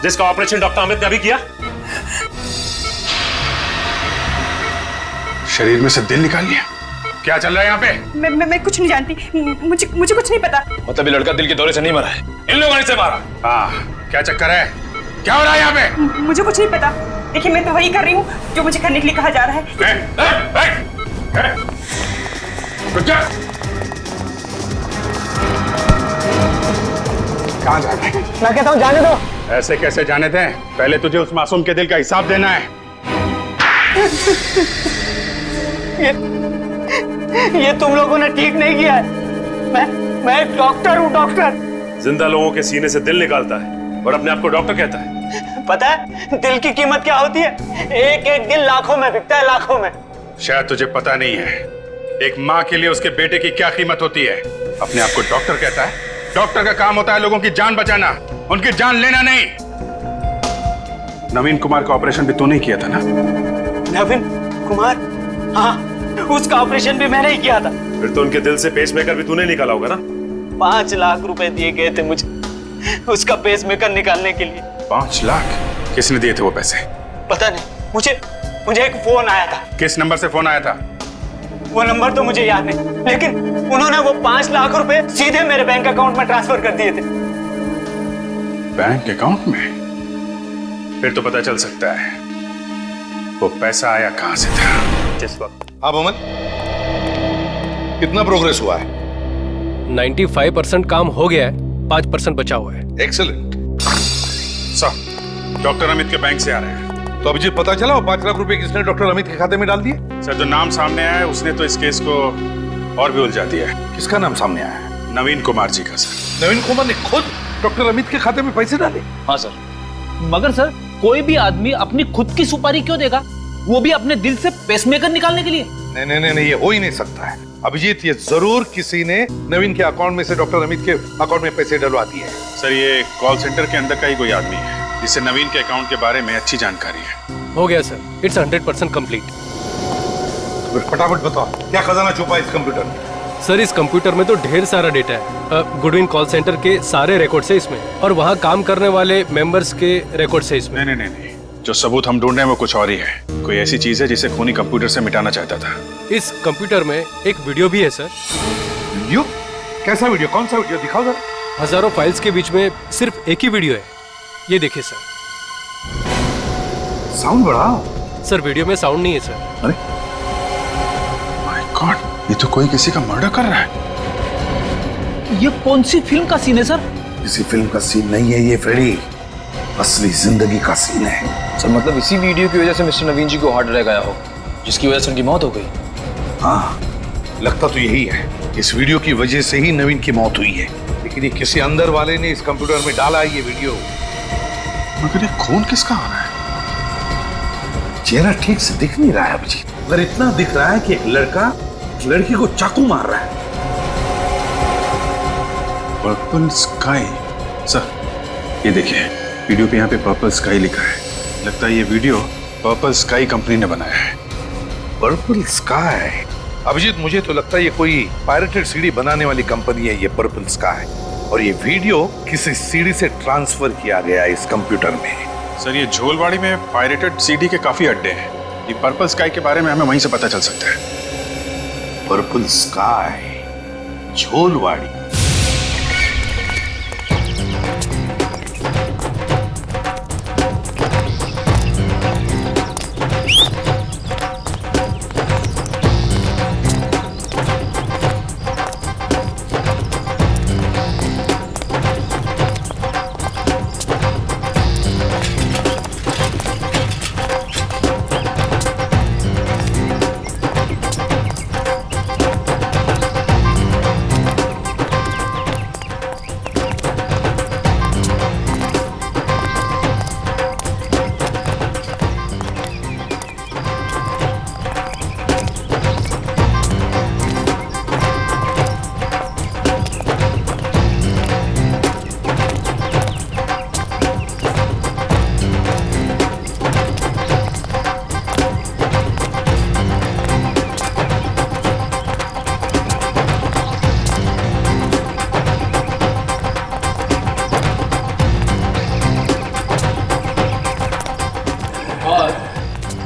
S14: जिसका ऑपरेशन डॉक्टर अमित ने अभी किया?
S12: शरीर में से दिल निकाल लिया? क्या चल रहा है यहाँ पे?
S5: मैं कुछ नहीं जानती, मुझे कुछ नहीं पता।
S14: मतलब ये लड़का दिल के दौरे से नहीं मरा है, इन लोगों ने इसे मारा।
S12: हाँ, क्या चक्कर है? क्या हो रहा है यहाँ पे?
S5: मुझे कुछ नहीं पता। देखिए, मैं तो वही कर रही हूँ जो मुझे करने के लिए कहा जा रहा है।
S12: कहाँ जा रहे हैं?
S5: मैं कहता हूँ जाने दो।
S12: ऐसे कैसे जाने दें? पहले तुझे उस मासूम के दिल का हिसाब देना है।
S17: ये तुम लोगों ने ठीक नहीं किया है। मैं एक डॉक्टर हूँ, डॉक्टर।
S14: जिंदा लोगों के सीने से दिल निकालता है और अपने आप को डॉक्टर कहता है।
S17: पता है दिल की कीमत क्या होती है? एक एक दिल लाखों में बिकता है, लाखों में।
S12: शायद तुझे पता नहीं है, एक माँ के लिए उसके बेटे की क्या कीमत होती है। अपने आप को डॉक्टर कहता है। डॉक्टर का काम होता है लोगों की जान बचाना, उनकी जान लेना नहीं। नवीन कुमार का ऑपरेशन भी तूने किया था ना?
S17: नवीन कुमार? हाँ, उसका ऑपरेशन भी मैंने ही किया था।
S14: फिर तो उनके दिल से पेसमेकर भी तूने निकाला होगा ना?
S17: 5 लाख रुपए दिए गए थे मुझे उसका पेसमेकर निकालने के लिए।
S12: 5 लाख? किसने दिए थे वो पैसे?
S17: पता नहीं, मुझे एक फोन आया था।
S12: किस नंबर से फोन आया था?
S17: वो नंबर तो मुझे याद नहीं, लेकिन उन्होंने वो 5 लाख रुपए सीधे मेरे बैंक अकाउंट में ट्रांसफर कर दिए थे।
S12: बैंक अकाउंट में? फिर तो पता चल सकता है वो पैसा आया कहां से था।
S17: जिस वक्त।
S10: हाँ मोहम्मद, कितना प्रोग्रेस हुआ है?
S6: 95% काम हो गया है, 5% बचा हुआ है।
S10: एक्सीलेंट।
S12: सर, डॉक्टर अमित के बैंक से आ रहे हैं।
S10: तो अभी पता चला वो 5 लाख रुपए किसने डॉक्टर अमित के खाते में डाल दिए?
S12: सर, जो नाम सामने आया है उसने तो इस केस को और भी उलझा दिया है।
S10: किसका नाम सामने आया है?
S12: नवीन कुमार जी का सर।
S10: नवीन कुमार ने खुद डॉक्टर अमित के खाते में पैसे डाले?
S2: हाँ सर, मगर सर कोई भी आदमी अपनी खुद की सुपारी क्यों देगा, वो भी अपने दिल से पेसमेकर निकालने के लिए?
S10: नहीं, ये हो ही नहीं सकता है अभिजीत। ये जरूर किसी ने नवीन के अकाउंट में से डॉक्टर अमित के अकाउंट में पैसे डलवा दिए।
S12: सर, ये कॉल सेंटर के अंदर का ही कोई आदमी है जिसे नवीन के अकाउंट के बारे में अच्छी जानकारी है।
S6: हो गया सर, इट्स 100% कंप्लीट।
S10: फटाफट बताओ, क्या खजाना छुपा है इस कंप्यूटर में?
S6: सर इस कंप्यूटर में तो ढेर सारा डेटा है। गुडविन कॉल सेंटर के सारे रिकॉर्ड्स है इसमें, और वहाँ काम करने वाले मेंबर्स के रिकॉर्ड्स है इसमें।
S12: नहीं, जो सबूत हम ढूंढ रहे हैं वो कुछ और ही है। कोई ऐसी चीज है जिसे खूनी कंप्यूटर से मिटाना चाहता था।
S6: इस कंप्यूटर में एक वीडियो भी है सर।
S11: वीडियो? कैसा वीडियो? कौन सा वीडियो? दिखाओ जरा।
S6: हजारों फाइल्स के बीच में सिर्फ एक ही वीडियो है। ये देखिए सर।
S11: साउंड बढ़ाओ।
S6: सर वीडियो में साउंड नहीं है सर।
S12: अरे माय गॉड, ये तो कोई किसी का मर्डर कर रहा है।
S2: ये कौन सी फिल्म का सीन है सर?
S10: किसी फिल्म का सीन नहीं है ये फ्रेडी, असली जिंदगी का सीन है।
S1: सर मतलब इसी वीडियो की वजह से मिस्टर नवीन जी को हार्ट अटैक आया हो, जिसकी वजह से उनकी मौत हो गई।
S10: हाँ, लगता तो यही है। इस वीडियो की वजह से ही नवीन की मौत हुई है, लेकिन ये किसी अंदर वाले ने इस कंप्यूटर में डाला है ये वीडियो।
S12: मगर ये खून किसका आ रहा है?
S10: चेहरा ठीक से दिख नहीं रहा है अभिजीत, मगर इतना दिख रहा है कि एक लड़का लड़की को चाकू मार रहा है।
S12: Purple sky. सर ये देखिए, वीडियो पे यहाँ पे पर्पल स्काई लिखा है। लगता है ये वीडियो पर्पल स्काई कंपनी ने बनाया है।
S10: Purple sky? अभिजीत मुझे तो लगता है ये कोई पायरेटेड सीडी बनाने वाली कंपनी है ये पर्पल स्काई, और ये वीडियो किसी सीडी से ट्रांसफर किया गया है इस कंप्यूटर में।
S12: सर ये झोलवाड़ी में पायरेटेड सीडी के काफी अड्डे हैं। ये पर्पल स्काई के बारे में हमें वहीं से पता चल सकता है।
S10: पर्पल स्काई, झोलवाड़ी।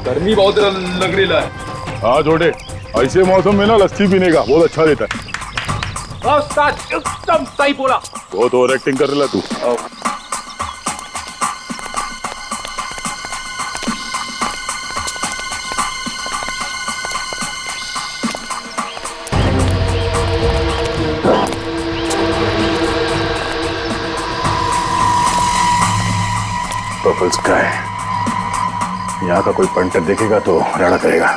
S18: गर्मी बहुत लग रही है।
S19: हाँ छोटे, ऐसे मौसम में ना लस्सी पीने का बहुत अच्छा रहता है।
S2: एकदम सही बोला।
S19: बहुत ओवर एक्टिंग कर रहा तू।
S10: पर्पल स्काई, यहाँ का कोई पंटर देखेगा तो राड़ा करेगा।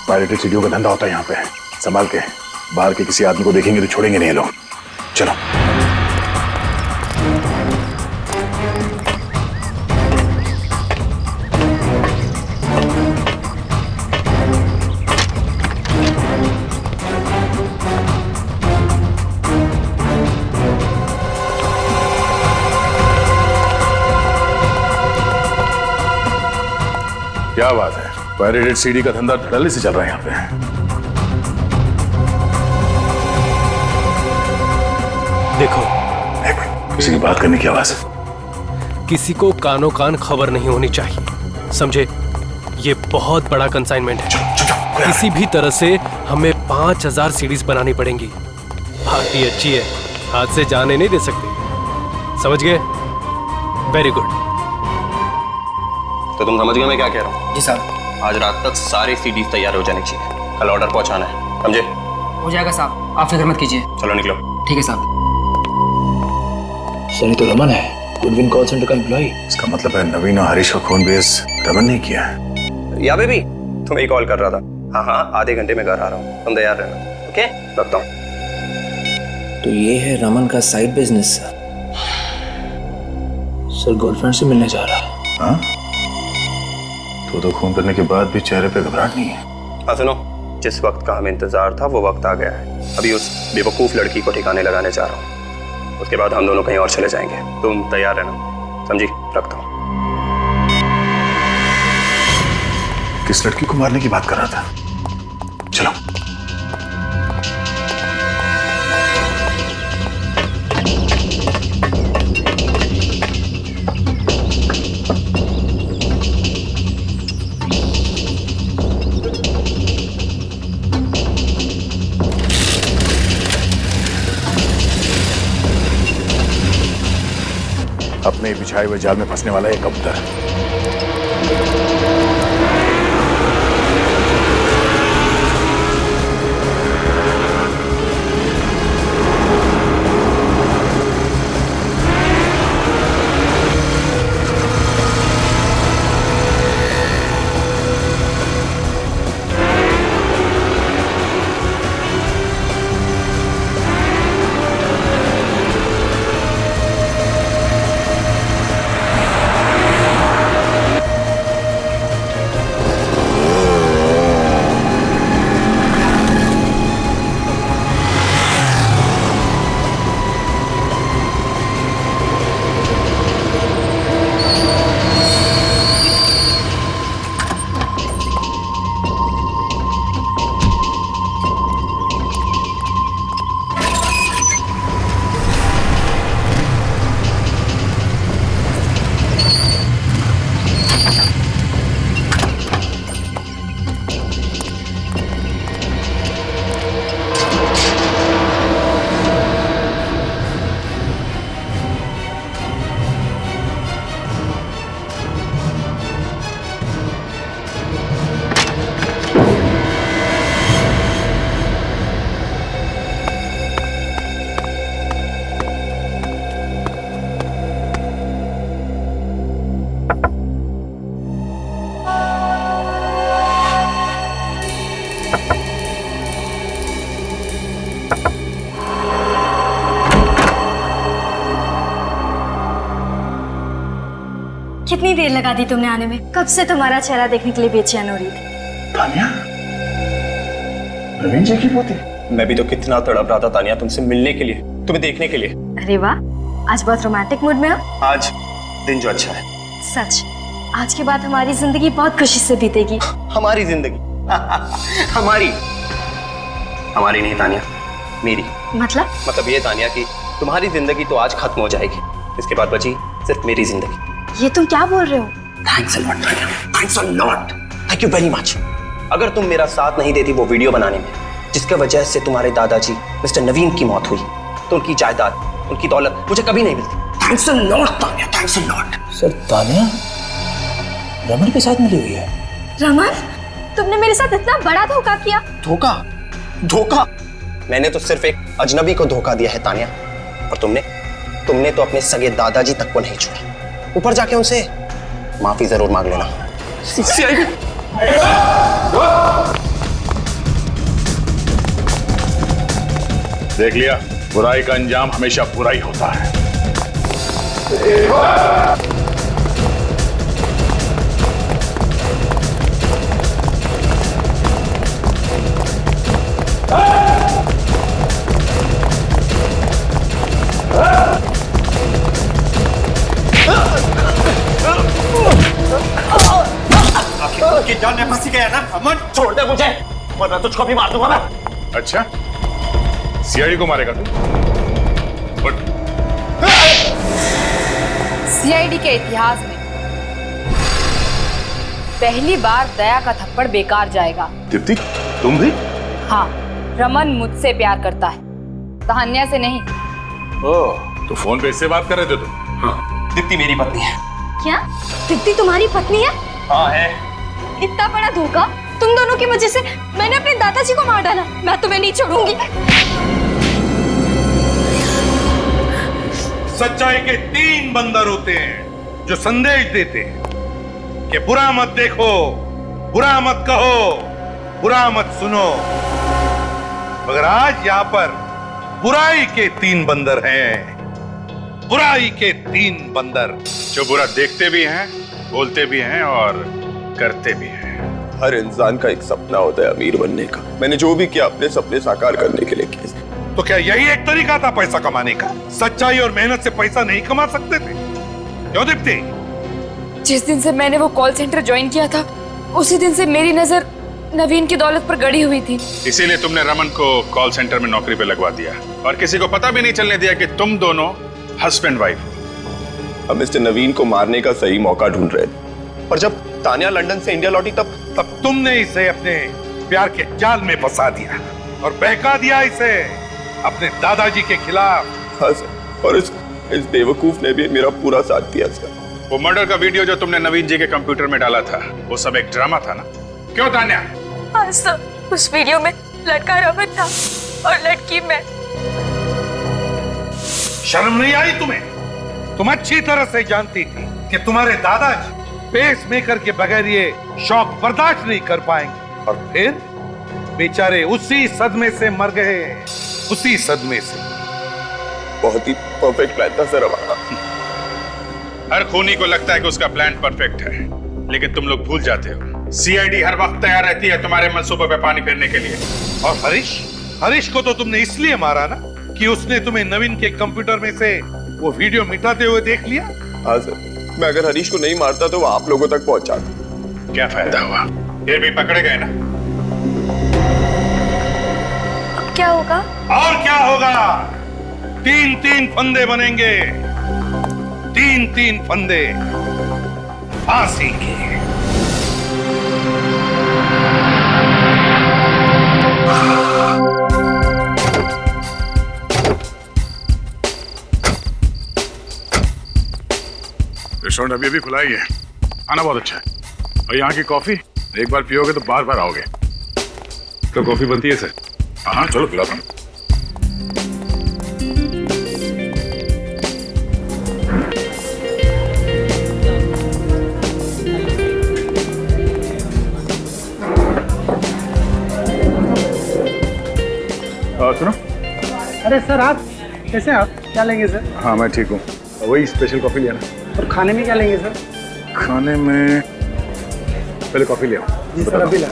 S10: पायरेटेड सीडियों का धंधा होता है यहाँ पे, संभाल के। बाहर के किसी आदमी को देखेंगे तो छोड़ेंगे नहीं लोग। चलो।
S19: क्या बात है, पायरेटेड सीडी का धंधा धड़ल्ले से चल रहा है यहाँ पे।
S6: देखो,
S10: किसी की बात करने की आवाज है।
S6: किसी को कानो कान खबर नहीं होनी चाहिए, समझे? ये बहुत बड़ा कंसाइनमेंट है। किसी भी तरह से हमें 5000 सीडीज बनानी पड़ेंगी। पार्टी अच्छी है, हाथ से जाने नहीं दे सकते, समझ गए? Very good.
S9: तो तुम समझ गए मैं क्या कह रहा हूँ?
S1: जी साहब।
S9: आज रात तक सारी सीडीज तैयार हो जानी चाहिए, कल ऑर्डर पहुंचाना है, समझे?
S1: हो जाएगा साहब, आप फिक्र मत कीजिए।
S9: चलो निकलो।
S1: ठीक है साहब। सर ये तो रमन है, गुडविन कॉल सेंटर का एम्प्लॉय।
S10: इसका मतलब है नवीन और हरीश का खून बेस रमन ने किया है।
S9: या बेबी, तुम्हें ही कॉल कर रहा था। हाँ हाँ, आधे घंटे में घर आ रहा हूँ, तुम तैयार रहना। ओके, रखता हूँ।
S1: तो ये है रमन का साइड बिजनेस। सर गर्लफ्रेंड से मिलने जा रहा है।
S10: हाँ? तो खून करने के बाद भी चेहरे पे घबराहट नहीं है।
S9: हाँ सुनो, जिस वक्त का हमें इंतजार था वो वक्त आ गया है। अभी उस बेवकूफ लड़की को ठिकाने लगाने जा रहा हूँ, उसके बाद हम दोनों कहीं और चले जाएंगे। तुम तैयार रहना, समझी? रखता हूँ।
S10: किस लड़की को मारने की बात कर रहा था? चलो।
S19: अपने ही बिछाए हुए जाल में फंसने वाला है कबूतर।
S13: कितनी देर लगा दी तुमने आने में? कब से तुम्हारा चेहरा देखने के लिए बेचैन हो रही थी।
S9: तानिया, नवीन जी की पोती। मैं भी तो कितना तड़प रहा था तानिया तुमसे मिलने के लिए, तुम्हें देखने के लिए।
S13: अरे वाह, आज बहुत रोमांटिक मूड में हो।
S9: आज दिन जो अच्छा है।
S13: सच, आज के बाद हमारी जिंदगी बहुत खुशी से बीतेगी।
S9: हमारी जिंदगी हमारी नहीं तानिया, मेरी। मतलब ये तानिया कि तुम्हारी जिंदगी तो आज खत्म हो जाएगी, इसके बाद बची सिर्फ मेरी जिंदगी।
S13: ये तुम क्या बोल रहे हो?
S9: Thanks a lot Tania, thanks a lot, thank you very much. अगर तुम मेरा साथ नहीं देती वो वीडियो बनाने में, जिसके वजह से तुम्हारे दादाजी मिस्टर नवीन की मौत हुई, तो उनकी जायदाद, उनकी दौलत मुझे कभी नहीं मिलती। Thanks a lot Tania, thanks a lot.
S7: Sir, Tania Raman के साथ मिली हुई है।
S13: रमन, तुमने मेरे साथ इतना बड़ा धोखा किया।
S9: धोखा? मैंने तो सिर्फ एक अजनबी को धोखा दिया है तानिया, और तुमने तो अपने सगे दादाजी तक को नहीं छोड़ा। ऊपर जाके उनसे माफी जरूर मांग लेना।
S19: देख लिया, बुराई का अंजाम हमेशा बुरा ही होता है।
S9: की जान में फंसी गया ना अमन, छोड़ दे मुझे वरना तुझको भी मार दूंगा मैं।
S19: अच्छा, सीआईडी को मारेगा तू?
S4: सीआईडी के इतिहास में पहली बार दया का थप्पड़ बेकार जाएगा।
S19: दीप्ति, तुम भी?
S4: हाँ, रमन मुझसे प्यार करता है, तान्या से नहीं।
S19: ओह, तो फोन पे इससे बात कर रहे थे तुम?
S9: हाँ, दीप्ति मेरी पत्नी है।
S13: क्या? दीप्ति तुम्हारी पत्नी है?
S9: हाँ है।
S13: इतना बड़ा धोखा तुम दोनों की वजह से। मैंने अपने दादाजी को मार डाला। मैं तुम्हें नहीं छोड़ूंगी।
S11: सच्चाई के 3 बंदर होते हैं जो संदेश देते हैं कि बुरा मत देखो, बुरा मत कहो, बुरा मत सुनो। मगर आज यहां पर बुराई के 3 बंदर हैं, बुराई के 3 बंदर जो बुरा देखते भी हैं, बोलते भी हैं और करते भी हैं।
S8: हर इंसान का एक सपना होता है अमीर बनने का। मैंने जो भी किया अपने सपने साकार करने के लिए किया।
S11: तो क्या यही एक तरीका था पैसा कमाने का? सच्चाई और मेहनत से पैसा नहीं कमा सकते थे? क्यों दीप्ति?
S4: जिस दिन से मैंने वो कॉल सेंटर ज्वाइन किया था, उसी दिन से मेरी नजर नवीन की दौलत पर गड़ी हुई थी।
S12: इसीलिए तुमने रमन को कॉल सेंटर में नौकरी पे लगवा दिया और किसी को पता भी नहीं चलने दिया कि तुम दोनों हस्बैंड वाइफ।
S8: हम मिस्टर नवीन को मारने का सही मौका ढूंढ रहे थे, और जब तानिया लंदन से इंडिया लौटी तब
S11: तुमने इसे अपने प्यार के जाल में फंसा दिया और बहका दिया इसे अपने दादाजी के खिलाफ।
S8: हाँ सर, और इस बेवकूफ ने भी मेरा पूरा साथ दिया सर।
S12: वो मर्डर का वीडियो जो तुमने नवीन जी के कंप्यूटर में डाला था, वो सब एक ड्रामा था ना? क्यों तान्या?
S5: हाँ सर, उस वीडियो में लड़का रमन था और लड़की मैं।
S11: शर्म नहीं आई तुम्हें? तुम अच्छी तरह से जानती थी कि तुम्हारे दादाजी पेस मेकर के बगैर ये शौक बर्दाश्त नहीं कर पाएंगे, और फिर बेचारे उसी सदमे से मर गए, उसी सदमे से।
S8: बहुत ही परफेक्ट प्लान था सर हमारा।
S12: हर खूनी को लगता है कि उसका प्लान परफेक्ट है, लेकिन तुम लोग भूल जाते हो सीआईडी हर वक्त तैयार रहती है तुम्हारे मंसूबे पे पानी फेरने के लिए।
S11: और हरीश को तो तुमने इसलिए मारा ना कि उसने तुम्हें नवीन के कंप्यूटर में से वो वीडियो मिटाते हुए देख लिया।
S8: हाँ सर, मैं अगर हरीश को नहीं मारता तो वो आप लोगों तक पहुंचाता।
S12: क्या फायदा हुआ? फिर भी पकड़े गए ना।
S13: अब क्या होगा?
S11: और क्या होगा? 3-3 फंदे बनेंगे, 3-3 फंदे फांसी के।
S12: रेस्टोरेंट अभी खुला ही है, खाना बहुत अच्छा है, और यहाँ की कॉफी एक बार पियोगे तो बार बार आओगे। तो कॉफी बनती है सर? हाँ चलो पिलाता हूँ। सुनो।
S16: अरे सर, आप कैसे हैं? आप क्या लेंगे सर?
S12: हाँ मैं ठीक हूँ, वही स्पेशल कॉफी लिया ना।
S16: और खाने में क्या लेंगे सर?
S12: खाने में पहले कॉफी ले आओ।
S16: जी सर, अभी ला।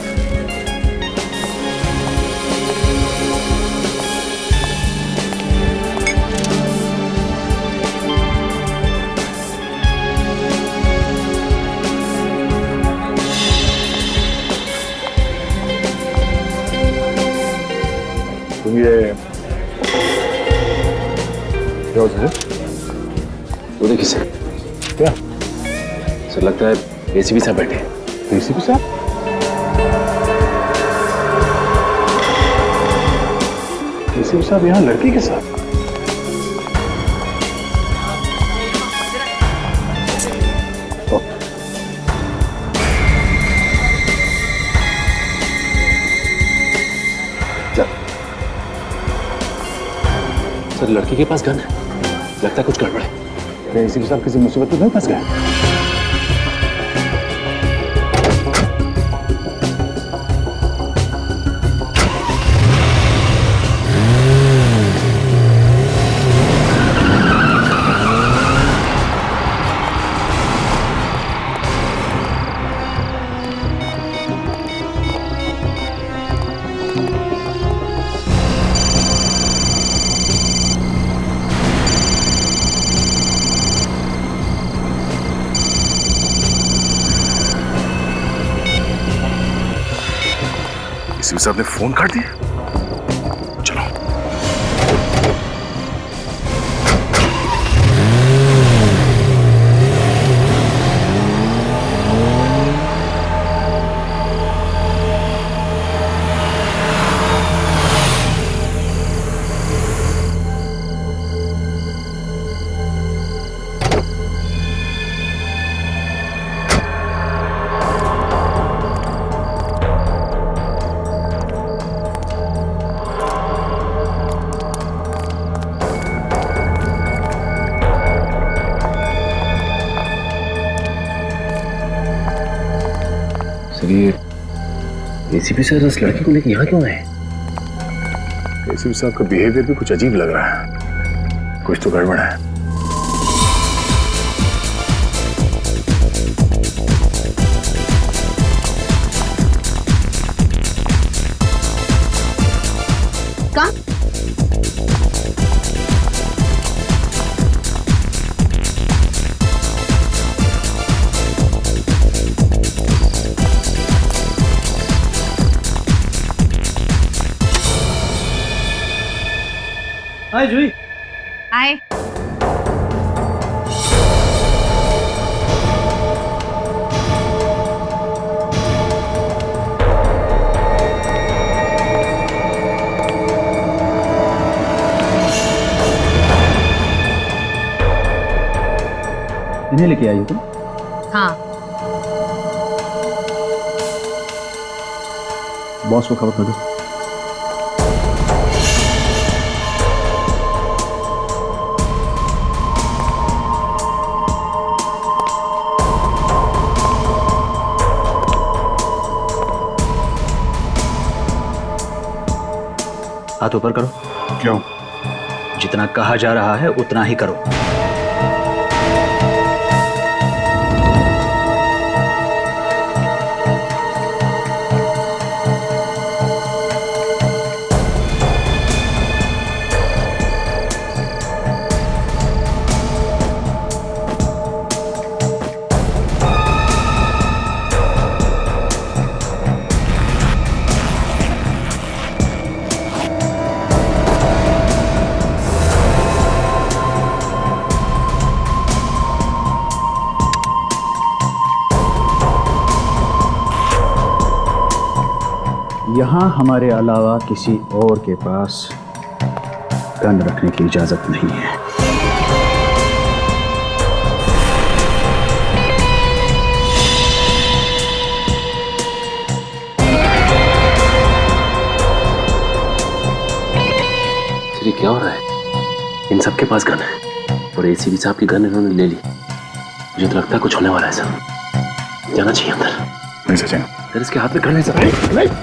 S12: तुम ये क्या होता है?
S14: वो देखिए सर।
S12: क्या
S14: सर, लगता है एसीपी साहब बैठे हैं।
S12: एसीपी साहब? एसीपी साहब यहाँ लड़की के साथ?
S14: सर, लड़की के पास गन है, लगता है कुछ गड़बड़ है।
S12: एसीपी साहब किसी मुसीबत में नहीं फंस गए? एसीपी साहब ने फोन काट दिया। चलो।
S14: सर, ये एसीपी सर इस लड़की को लेकर यहाँ क्यों आए?
S12: एसीपी साहब का बिहेवियर भी कुछ अजीब लग रहा है, कुछ तो गड़बड़ है।
S16: हाय जूही।
S5: हाय।
S15: इन्हें लेके आई हो तुम?
S5: हाँ।
S15: बॉस को खबर कर दो।
S9: हाथ ऊपर करो।
S3: क्यों?
S9: जितना कहा जा रहा है उतना ही करो।
S15: यहाँ हमारे अलावा किसी और के पास गन रखने की इजाजत नहीं है।
S6: श्री क्या हो रहा है? इन सबके पास गन है और एसीपी साहब की गन इन्होंने ले ली। मुझे तो लगता है कुछ होने वाला है सर। जाना चाहिए अंदर।
S3: नहीं सचिन,
S6: सर इसके हाथ में गन है सर।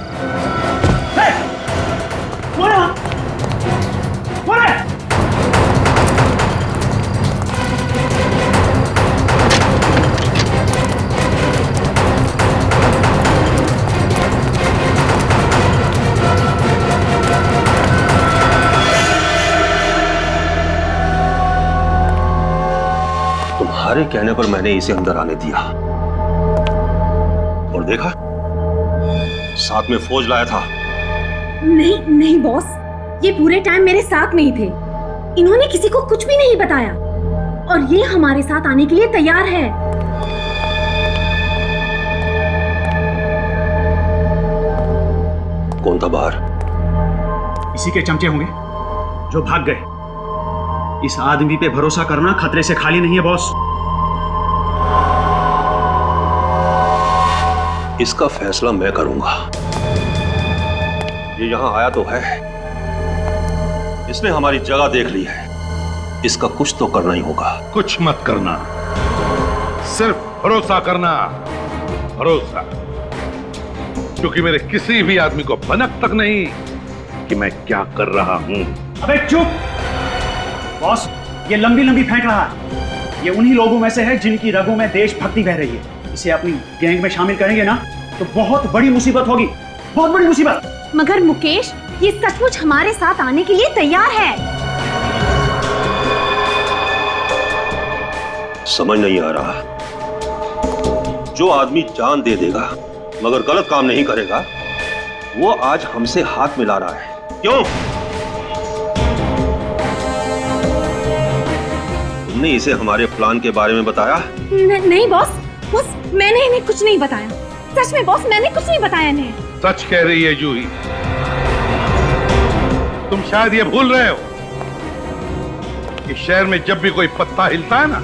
S9: तुम्हारे कहने पर मैंने इसे अंदर आने दिया और देखा साथ में फौज लाया था।
S5: नहीं नहीं बॉस, ये पूरे टाइम मेरे साथ में ही थे। इन्होंने किसी को कुछ भी नहीं बताया और ये हमारे साथ आने के लिए तैयार है।
S9: कौन था बाहर?
S17: इसी के चमचे होंगे जो भाग गए। इस आदमी पे भरोसा करना खतरे से खाली नहीं है बॉस।
S9: इसका फैसला मैं करूंगा। ये यहां आया तो है, इसने हमारी जगह देख ली है, इसका कुछ तो करना ही होगा।
S11: कुछ मत करना, सिर्फ भरोसा करना, भरोसा। क्योंकि मेरे किसी भी आदमी को भनक तक नहीं कि मैं क्या कर रहा हूं।
S17: अबे चुप बॉस, ये लंबी लंबी फेंक रहा है। ये उन्हीं लोगों में से है जिनकी रगों में देशभक्ति बह रही है। इसे अपनी गैंग में शामिल करेंगे ना तो बहुत बड़ी मुसीबत होगी, बहुत बड़ी मुसीबत।
S5: मगर मुकेश, ये सचमुच हमारे साथ आने के लिए तैयार है।
S9: समझ नहीं आ रहा, जो आदमी जान दे देगा मगर गलत काम नहीं करेगा, वो आज हमसे हाथ मिला रहा है। क्यों? तुमने इसे हमारे प्लान के बारे में बताया?
S5: नहीं बॉस, मैंने इन्हें कुछ नहीं बताया। सच में बॉस, मैंने कुछ नहीं बताया इन्हें।
S11: सच कह रही है जूही। तुम शायद ये भूल रहे हो कि शहर में जब भी कोई पत्ता हिलता है ना,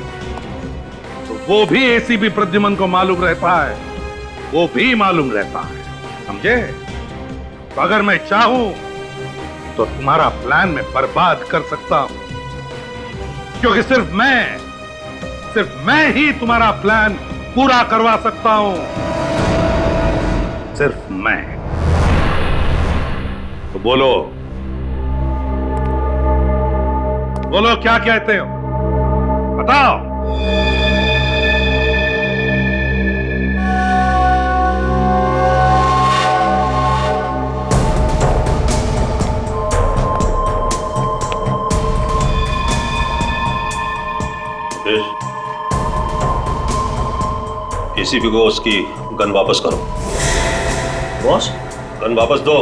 S11: तो वो भी एसीपी प्रद्युमन को मालूम रहता है, वो भी मालूम रहता है, समझे? तो अगर मैं चाहूं तो तुम्हारा प्लान मैं बर्बाद कर सकता हूं, क्योंकि सिर्फ मैं ही तुम्हारा प्लान पूरा करवा सकता हूं, सिर्फ मैं। तो बोलो क्या कहते हो, बताओ।
S9: एसीपी को उसकी गन वापस करो।
S17: बॉस,
S9: गन वापस दो।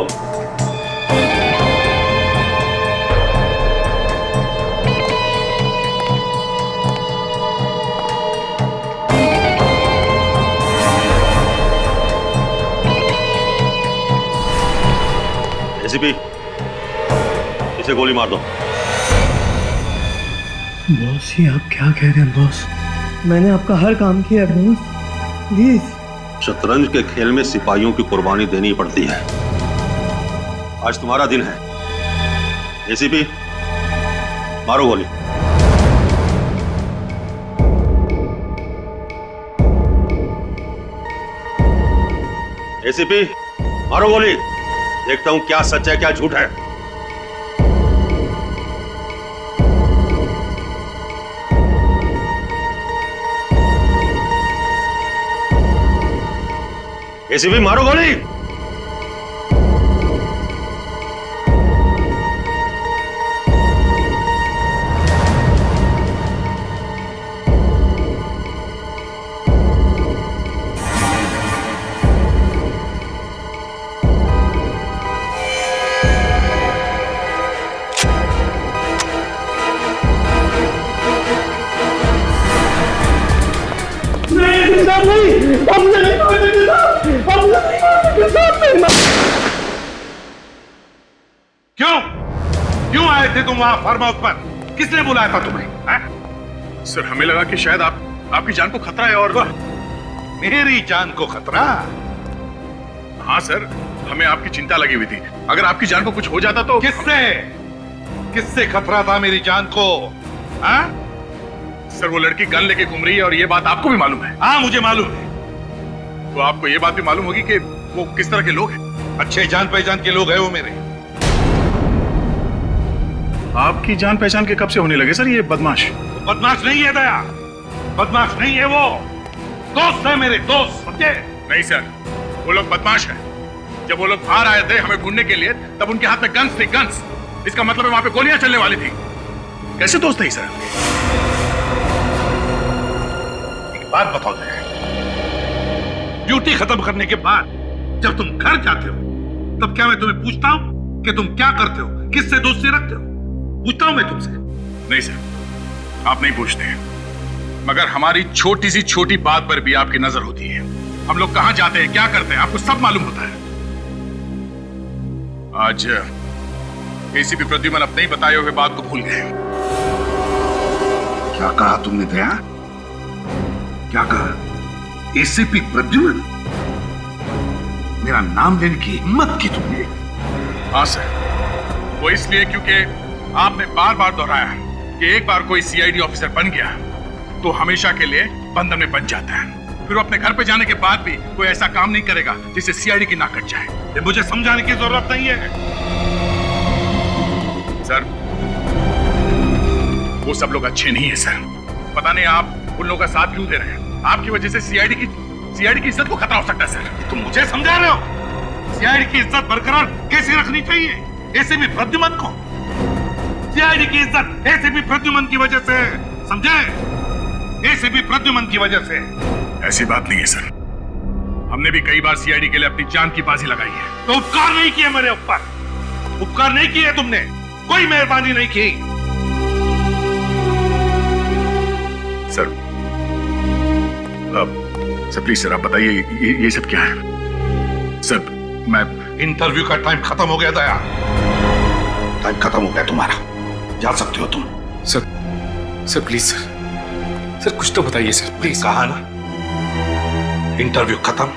S9: एसीपी, इसे गोली मार दो।
S17: बॉस, ये आप क्या कह रहे हैं बॉस?
S16: मैंने आपका हर काम किया बॉस, प्लीज।
S14: शतरंज के खेल में सिपाहियों की कुर्बानी देनी पड़ती है। आज तुम्हारा दिन है। एसीपी, मारो गोली। एसीपी, मारो गोली। देखता हूं क्या सच है क्या झूठ है। एसीपी, मारो गोली।
S12: क्यों क्यों आए थे तुम वहां फार्म हाउस पर? किसने बुलाया था तुम्हें? सर, हमें लगा कि शायद आपकी जान को खतरा है। और मेरी जान को खतरा? हाँ सर, हमें आपकी चिंता लगी हुई थी। अगर आपकी जान को कुछ हो जाता तो किससे खतरा था मेरी जान को? हाँ सर, वो लड़की गन लेके घूम रही है और ये बात आपको भी मालूम है। हाँ, मुझे मालूम है। तो आपको ये बात भी मालूम होगी कि वो किस तरह के लोग हैं। अच्छे जान पहचान के लोग हैं वो मेरे। आपकी जान पहचान के कब से होने लगे सर ये बदमाश? बदमाश नहीं है दया, बदमाश नहीं है वो, दोस्त है मेरे, दोस्त, समझे? नहीं सर, वो लोग बदमाश है। जब वो लोग बाहर आए थे हमें ढूंढने के लिए, तब उनके हाथ में गन्स थी, गन्स। इसका मतलब है वहां पे गोलियां चलने वाली थी। कैसे दोस्त है सर? एक बात बताओ दया, ड्यूटी खत्म करने के बाद जब तुम घर जाते हो तब क्या मैं तुम्हें पूछता हूं कि तुम क्या करते हो, किससे दोस्ती रखते हो? पूछता हूं मैं तुमसे? नहीं सर, आप नहीं पूछते हैं, मगर हमारी छोटी सी छोटी बात पर भी आपकी नजर होती है। हम लोग कहां जाते हैं, क्या करते हैं, आपको सब मालूम होता है। आज एसीपी प्रद्युमन अपने ही बताए हुए बात को भूल गए। क्या कहा तुमने दया? क्या कहा? एसीपी प्रद्युमन? मेरा नाम लेने की हिम्मत की तुमने? हाँ सर, वो इसलिए क्योंकि आपने बार बार दोहराया कि एक बार कोई सीआईडी ऑफिसर बन गया तो हमेशा के लिए बंधन में बन जाता है। फिर वो अपने घर पे जाने के बाद भी कोई ऐसा काम नहीं करेगा जिससे सीआईडी की नाक कट जाए। ये मुझे समझाने की जरूरत नहीं है सर। वो सब लोग अच्छे नहीं है सर। पता नहीं आप उन लोगों का साथ क्यों दे रहे हैं। आपकी वजह से सीआईडी की इज्जत को खतरा हो सकता है सर। तुम मुझे समझा रहे हो? सीआईडी की इज्जत बरकरार कैसे रखनी चाहिए? एसीपी प्रद्युमन को सीआईडी की इज्जत एसीपी प्रद्युमन की वजह से, समझे? एसीपी प्रद्युमन की वजह से। ऐसी बात नहीं है सर, हमने भी कई बार सीआईडी के लिए अपनी जान की बाजी लगाई है। तो उपकार नहीं किए मेरे ऊपर, उपकार नहीं किए तुमने, कोई मेहरबानी नहीं की सर। सर प्लीज सर, आप बताइए ये सब क्या है? सर, मैं इंटरव्यू का टाइम खत्म हो गया था यार, टाइम खत्म हो गया तुम्हारा, जा सकते हो तुम।
S6: सर प्लीज सर कुछ तो बताइए सर प्लीज।
S12: कहा ना, इंटरव्यू खत्म।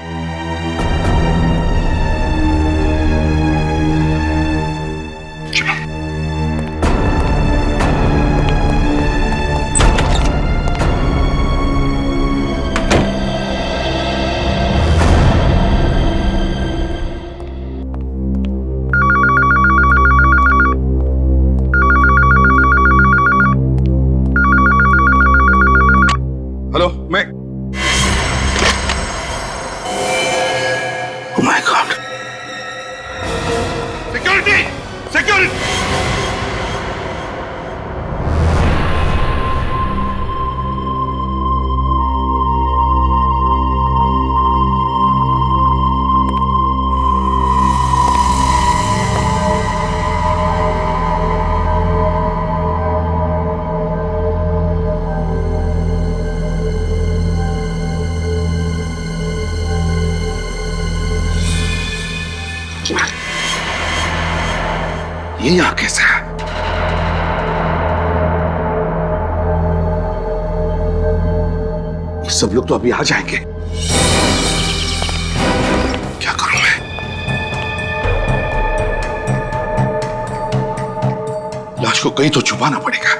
S12: हेलो, मैं Oh my God! Security! Security! ये यहाँ कैसे है?
S11: सब लोग तो अभी आ जाएंगे। क्या करूं मैं? लाश को कहीं तो छुपाना पड़ेगा।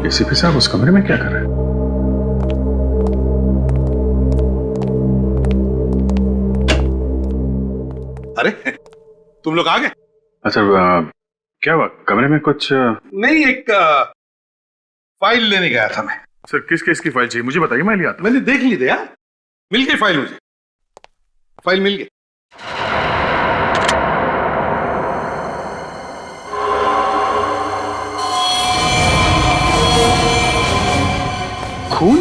S12: एसीपी साहब उस कमरे में क्या कर रहे हैं?
S11: अरे तुम लोग आ गए?
S12: अच्छा क्या हुआ? कमरे में कुछ
S11: नहीं, एक फाइल लेने गया था मैं।
S12: सर किस केस की फाइल चाहिए मुझे बताइए, मैं ले आता।
S11: मैंने देख ली थी यार, मिल गई फाइल मुझे। फाइल मिल गई।
S12: खून?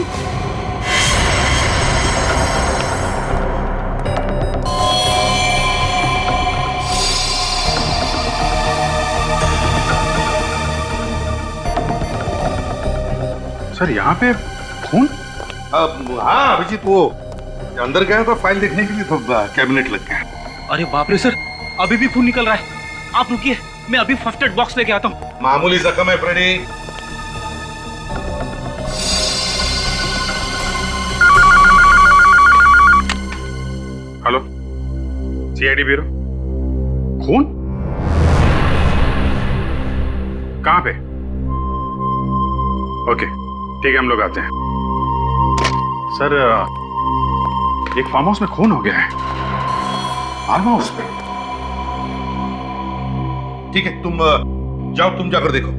S12: सर यहाँ पे खून?
S11: हाँ अभिजीत, वो अंदर गया था फाइल देखने के लिए तो कैबिनेट लग गया।
S2: अरे बाप रे सर, अभी भी खून निकल रहा है। आप रुकिए, मैं अभी फर्स्ट एड बॉक्स लेके आता हूँ।
S11: मामूली जख्म है फ्रेडी।
S12: Hello, CID bureau. खून? कहां पे? ओके ठीक है, हम लोग आते हैं। सर एक फार्म हाउस में खून हो गया है।
S11: फार्म हाउस पे? ठीक है, तुम जाओ, तुम जाकर देखो।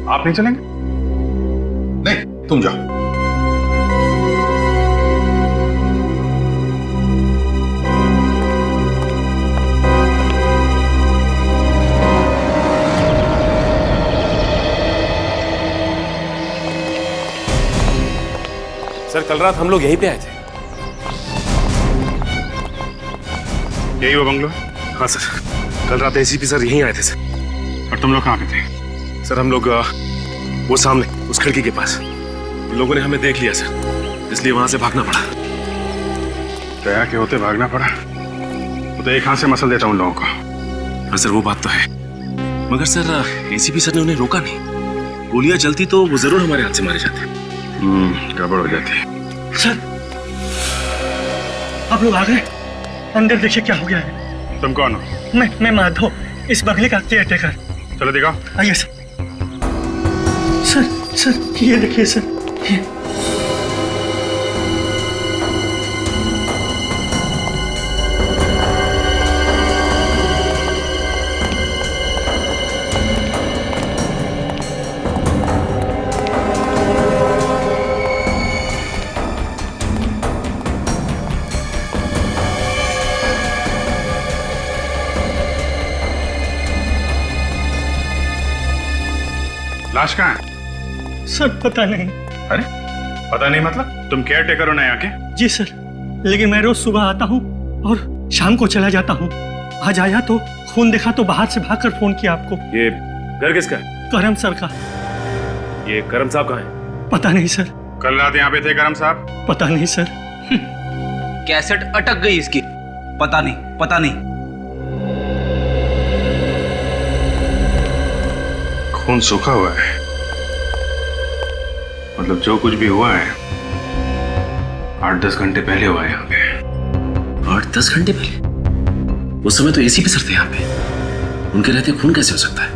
S12: आप नहीं चलेंगे?
S11: नहीं, तुम जाओ।
S14: सर कल रात हम लोग यहीं पे आए थे।
S12: यही वो बंगलो?
S14: हाँ सर, कल रात एसीपी सर यहीं आए थे सर।
S12: और तुम लोग कहाँ पे थे?
S14: सर हम लोग वो सामने उस खिड़की के पास। इन लोगों ने हमें देख लिया सर, इसलिए वहां से भागना पड़ा।
S12: दया के होते भागना पड़ा तो एक हाथ से मसल देता हूँ उन लोगों को।
S14: हाँ सर वो बात तो है, मगर सर एसीपी सर ने उन्हें रोका नहीं। गोलियां चलती तो वो जरूर हमारे हाथ से मारे जाते।
S12: गड़बड़ हो जाती है।
S17: सर आप लोग आ गए? अंदर देखिए क्या हो गया है।
S12: तुम कौन हो?
S17: मैं माधव, इस बंगले का केयरटेकर।
S12: चलो दिखाओ।
S17: आइए सर। सर ये देखिए सर, ये
S12: लाश कहाँ है?
S17: सर पता नहीं।
S12: अरे पता नहीं मतलब? तुम केयर टेकर हो ना यहाँ के?
S17: जी सर, लेकिन मैं रोज सुबह आता हूँ और शाम को चला जाता हूँ। आज आया तो खून देखा तो बाहर से भागकर फोन किया आपको।
S14: ये घर किसका है?
S17: करम सर का।
S14: ये करम साहब कहाँ है?
S17: पता नहीं सर।
S12: कल रात यहाँ पे थे करम साहब?
S17: पता नहीं सर।
S2: कैसेट अटक गई इसकी। पता नहीं।
S12: खून सूखा हुआ है, मतलब जो कुछ भी हुआ है 8-10 घंटे पहले हुआ है यहाँ पे।
S14: 8-10 घंटे पहले? उस समय तो एसीपी सर थे यहाँ पे, उनके रहते खून कैसे हो सकता है?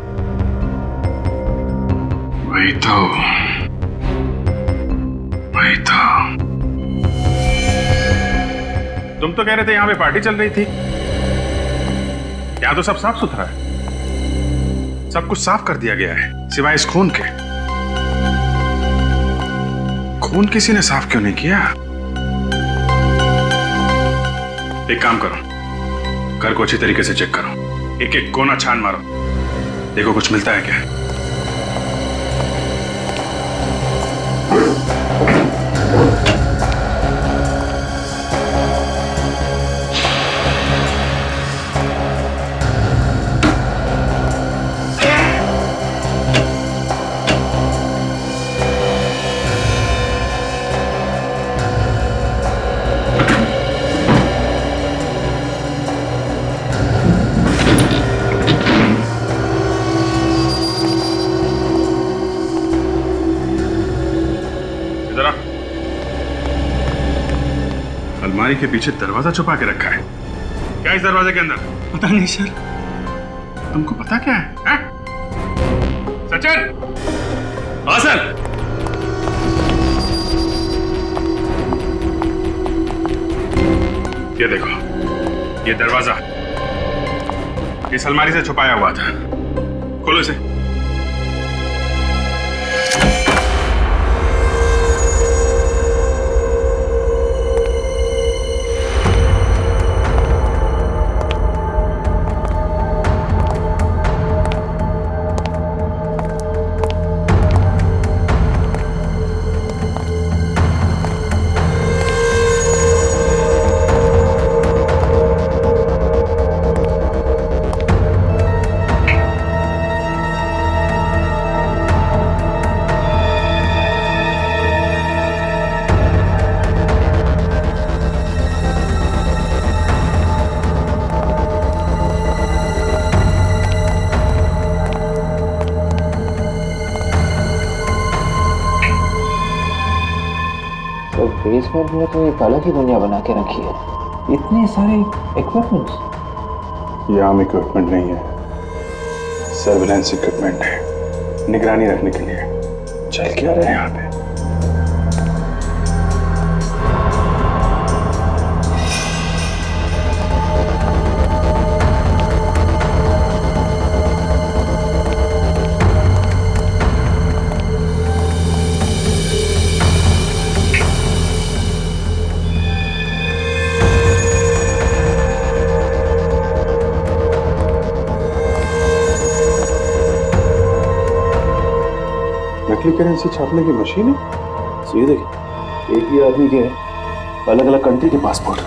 S12: वही तो। तुम तो कह रहे थे यहाँ पे पार्टी चल रही थी। यहाँ तो सब साफ सुथरा है, सब कुछ साफ कर दिया गया है सिवाय इस खून के। खून किसी ने साफ क्यों नहीं किया? एक काम करो, घर को अच्छी तरीके से चेक करो, एक एक कोना छान मारो, देखो कुछ मिलता है क्या। अलमारी के पीछे दरवाजा छुपा के रखा है। क्या इस दरवाजे के अंदर?
S17: पता नहीं सर।
S12: तुमको पता क्या है? सचिन! हाँ सर। ये देखो, ये दरवाजा इस अलमारी से छुपाया हुआ था। खोलो इसे।
S9: बेसमेंट में तो एक अलग ही दुनिया बना के रखी है। इतने सारे इक्विपमेंट्स।
S12: ये आम इक्विपमेंट नहीं है, सर्विलेंस इक्विपमेंट है, निगरानी रखने के लिए। चल क्या रहे हैं यहाँ पे? नकली करेंसी छापने की मशीन है।
S14: सर ये देखिए, एक ही आदमी के अलग अलग कंट्री के पासपोर्ट।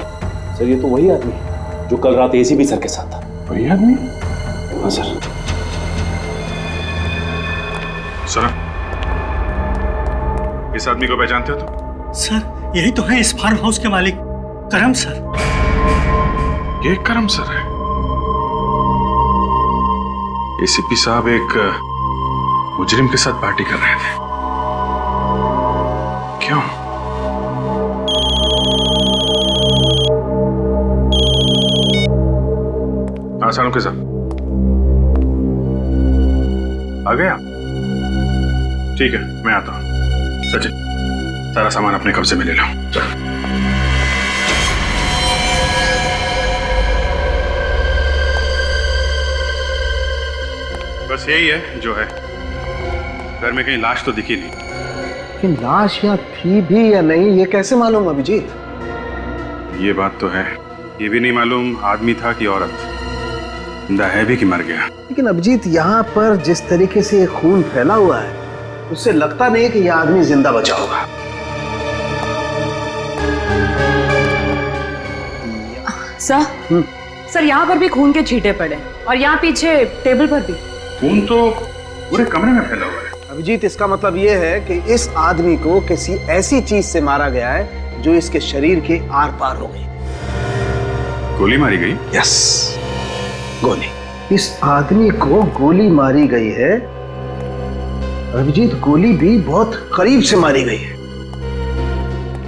S14: सर ये तो वही आदमी है जो कल रात एसीपी सर के साथ था।
S12: वही आदमी?
S14: हाँ सर।
S12: सर, इस आदमी को पहचानते हो तुम?
S17: सर यही तो है इस फार्म हाउस के मालिक, करम सर।
S12: ये करम सर है। एसीपी साहब एक मुजरिम के साथ पार्टी कर रहे थे। क्यों? आसानों के साथ आ गया? ठीक है, मैं आता हूं। सचिन, सारा सामान अपने कब्जे में ले लो। चल। बस यही है जो है। घर में कहीं लाश तो दिखी नहीं।
S15: लेकिन लाश यहाँ थी भी या नहीं ये कैसे मालूम अभिजीत?
S12: ये बात तो है, ये भी नहीं मालूम आदमी था कि औरत, जिंदा है भी कि मर गया।
S15: लेकिन अभिजीत यहाँ पर जिस तरीके से खून फैला हुआ है उससे लगता नहीं कि यह आदमी जिंदा बचा होगा।
S20: सर यहाँ पर भी खून के छींटे पड़े और यहाँ पीछे टेबल पर भी।
S12: खून तो पूरे कमरे में फैला हुआ है।
S15: अभिजीत, इसका मतलब यह है कि इस आदमी को किसी ऐसी चीज से मारा गया है जो इसके शरीर के आर पार हो गई।
S12: गोली मारी गई?
S15: यस, गोली। इस आदमी को गोली मारी गई है अभिजीत। गोली भी बहुत करीब से मारी गई है,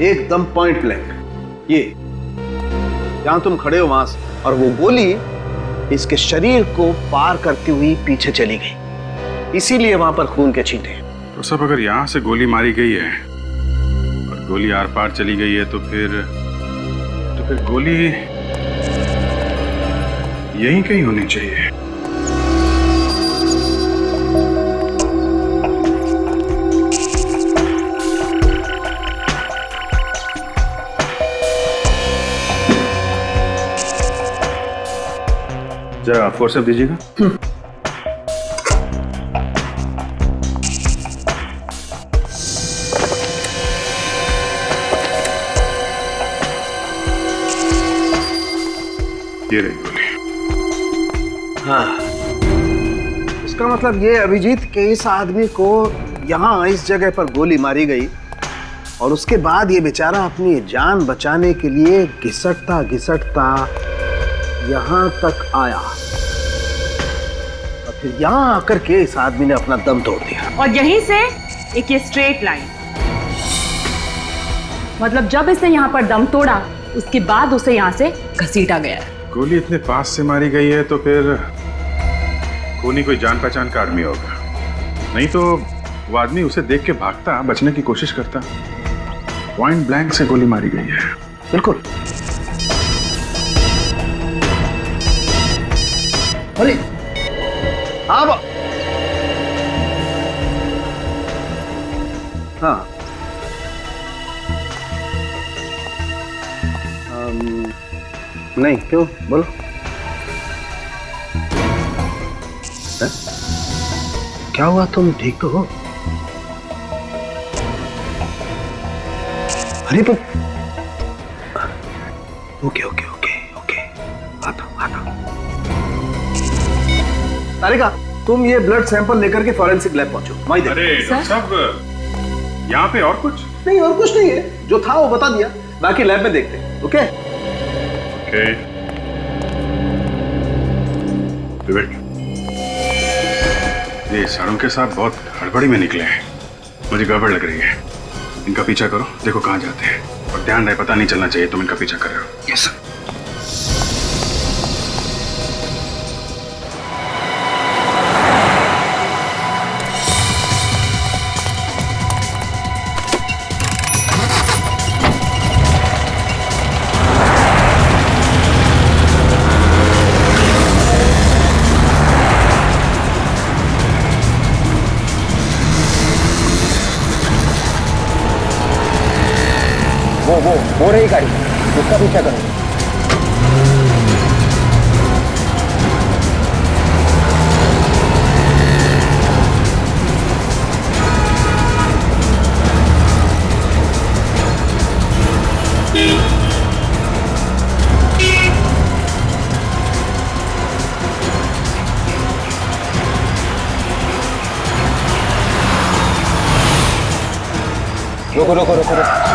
S15: एकदम पॉइंट ब्लैंक। ये जहां तुम खड़े हो वहां से, और वो गोली इसके शरीर को पार करती हुई पीछे चली गई, इसीलिए वहां पर खून के छींटे।
S12: तो सब अगर यहां से गोली मारी गई है और गोली आर पार चली गई है तो फिर गोली यहीं कहीं होनी चाहिए। जरा फोर्स दीजिएगा। ये रही गोली।
S15: हाँ, इसका मतलब ये अभिजीत कि इस आदमी को यहाँ इस जगह पर गोली मारी गई और उसके बाद ये बेचारा अपनी जान बचाने के लिए घिसटता घिसटता यहाँ तक आया और फिर यहाँ आकर के इस आदमी ने अपना दम तोड़ दिया।
S20: और यहीं से एक ये स्ट्रेट लाइन, मतलब जब इसने यहाँ पर दम तोड़ा उसके बाद उसे यहाँ से घसीटा गया है।
S12: गोली इतने पास से मारी गई है तो फिर खूनी कोई जान पहचान का आदमी होगा, नहीं तो वो आदमी उसे देख के भागता, बचने की कोशिश करता। पॉइंट ब्लैंक से गोली मारी गई है।
S15: बिल्कुल। अरे हाँ हाँ नहीं, क्यों, बोलो। है? क्या हुआ, तुम ठीक तो हो? अरे तो ओके ओके ओके ओके, आता आता। तारिका, तुम ये ब्लड सैंपल लेकर के फॉरेंसिक लैब पहुंचो।
S12: अरे डॉक्टर साहब, यहाँ पे और कुछ
S15: नहीं, और कुछ नहीं है, जो था वो बता दिया, बाकी लैब में देखते हैं। Okay
S12: okay. विवेक, ये सारों के साथ बहुत हड़बड़ी में निकले हैं, मुझे गड़बड़ लग रही है। इनका पीछा करो, देखो कहाँ जाते हैं, और ध्यान रहे पता नहीं चलना चाहिए तुम इनका पीछा कर रहे हो।
S15: Yes sir.
S9: वो रही गाड़ी, उसका पीछा करो। रुको रुको रुको रुको।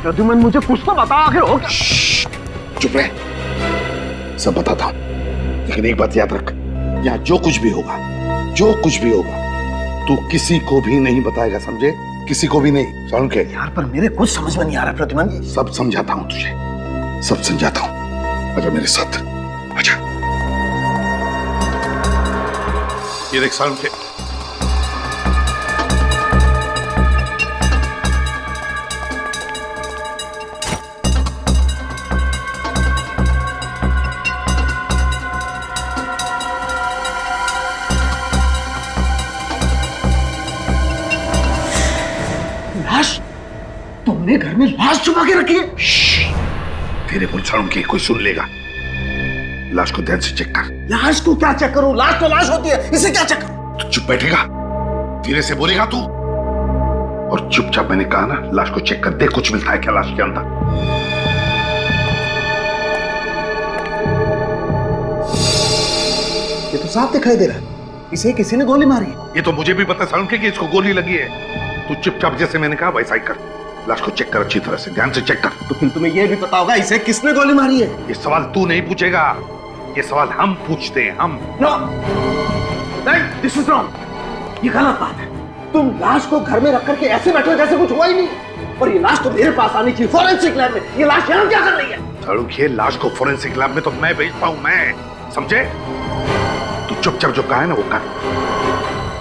S3: प्रद्युमन, मुझे कुछ तो बता आखिर हो। चुप रहे, सब बताता हूं, लेकिन एक बात याद रख, यहाँ जो कुछ भी होगा, जो कुछ भी होगा, तू किसी को भी नहीं बताएगा, समझे? किसी को भी नहीं। सुन के
S15: यार, पर मेरे कुछ समझ में नहीं आ रहा प्रद्युमन।
S3: सब समझाता हूं तुझे, सब समझाता हूं। आजा मेरे साथ, आजा।
S11: ये देख सारुण के,
S15: तुमने घर में लाश छुपा के रखी है?
S3: तेरे मुंह के कोई सुन लेगा। लाश को ध्यान से चेक कर।
S15: लाश को क्या चेक करूं? लाश तो लाश होती है, इसे क्या चेक करूं?
S3: तू चुप बैठेगा? धीरे से बोलेगा तू? और चुपचाप, मैंने कहा ना, लाश को चेक कर, देख कुछ मिलता है क्या लाश के अंदर।
S15: ये तो साफ दिखाई दे रहा है, इसे किसी ने गोली मारी है।
S3: ये तो मुझे भी पता है कि इसको गोली लगी है। तू चुपचाप, जैसे मैंने कहा वैसा ही कर। लाश को चेक कर, अच्छी तरह से, ध्यान से चेक कर।
S15: तो फिर तुम्हें यह भी पता होगा इसे किसने गोली मारी है?
S3: ये सवाल तू नहीं पूछेगा, ये सवाल हम पूछते हैं, हम।
S15: नो, नहीं, दिस इज रॉन्ग। ये गलत बात है। तुम लाश को घर में रख करके ऐसे बैठे हो जैसे कुछ हुआ ही नहीं। और ये लाश तो मेरे पास आनी चाहिए फॉरेंसिक लैब में। ये लाश यहाँ क्या कर रही है?
S11: सालुंखे, लाश को फॉरेंसिक लैब में तो मैं भेजता हूँ, मैं, समझे? तू चुपचाप जो कहा है ना वो कर।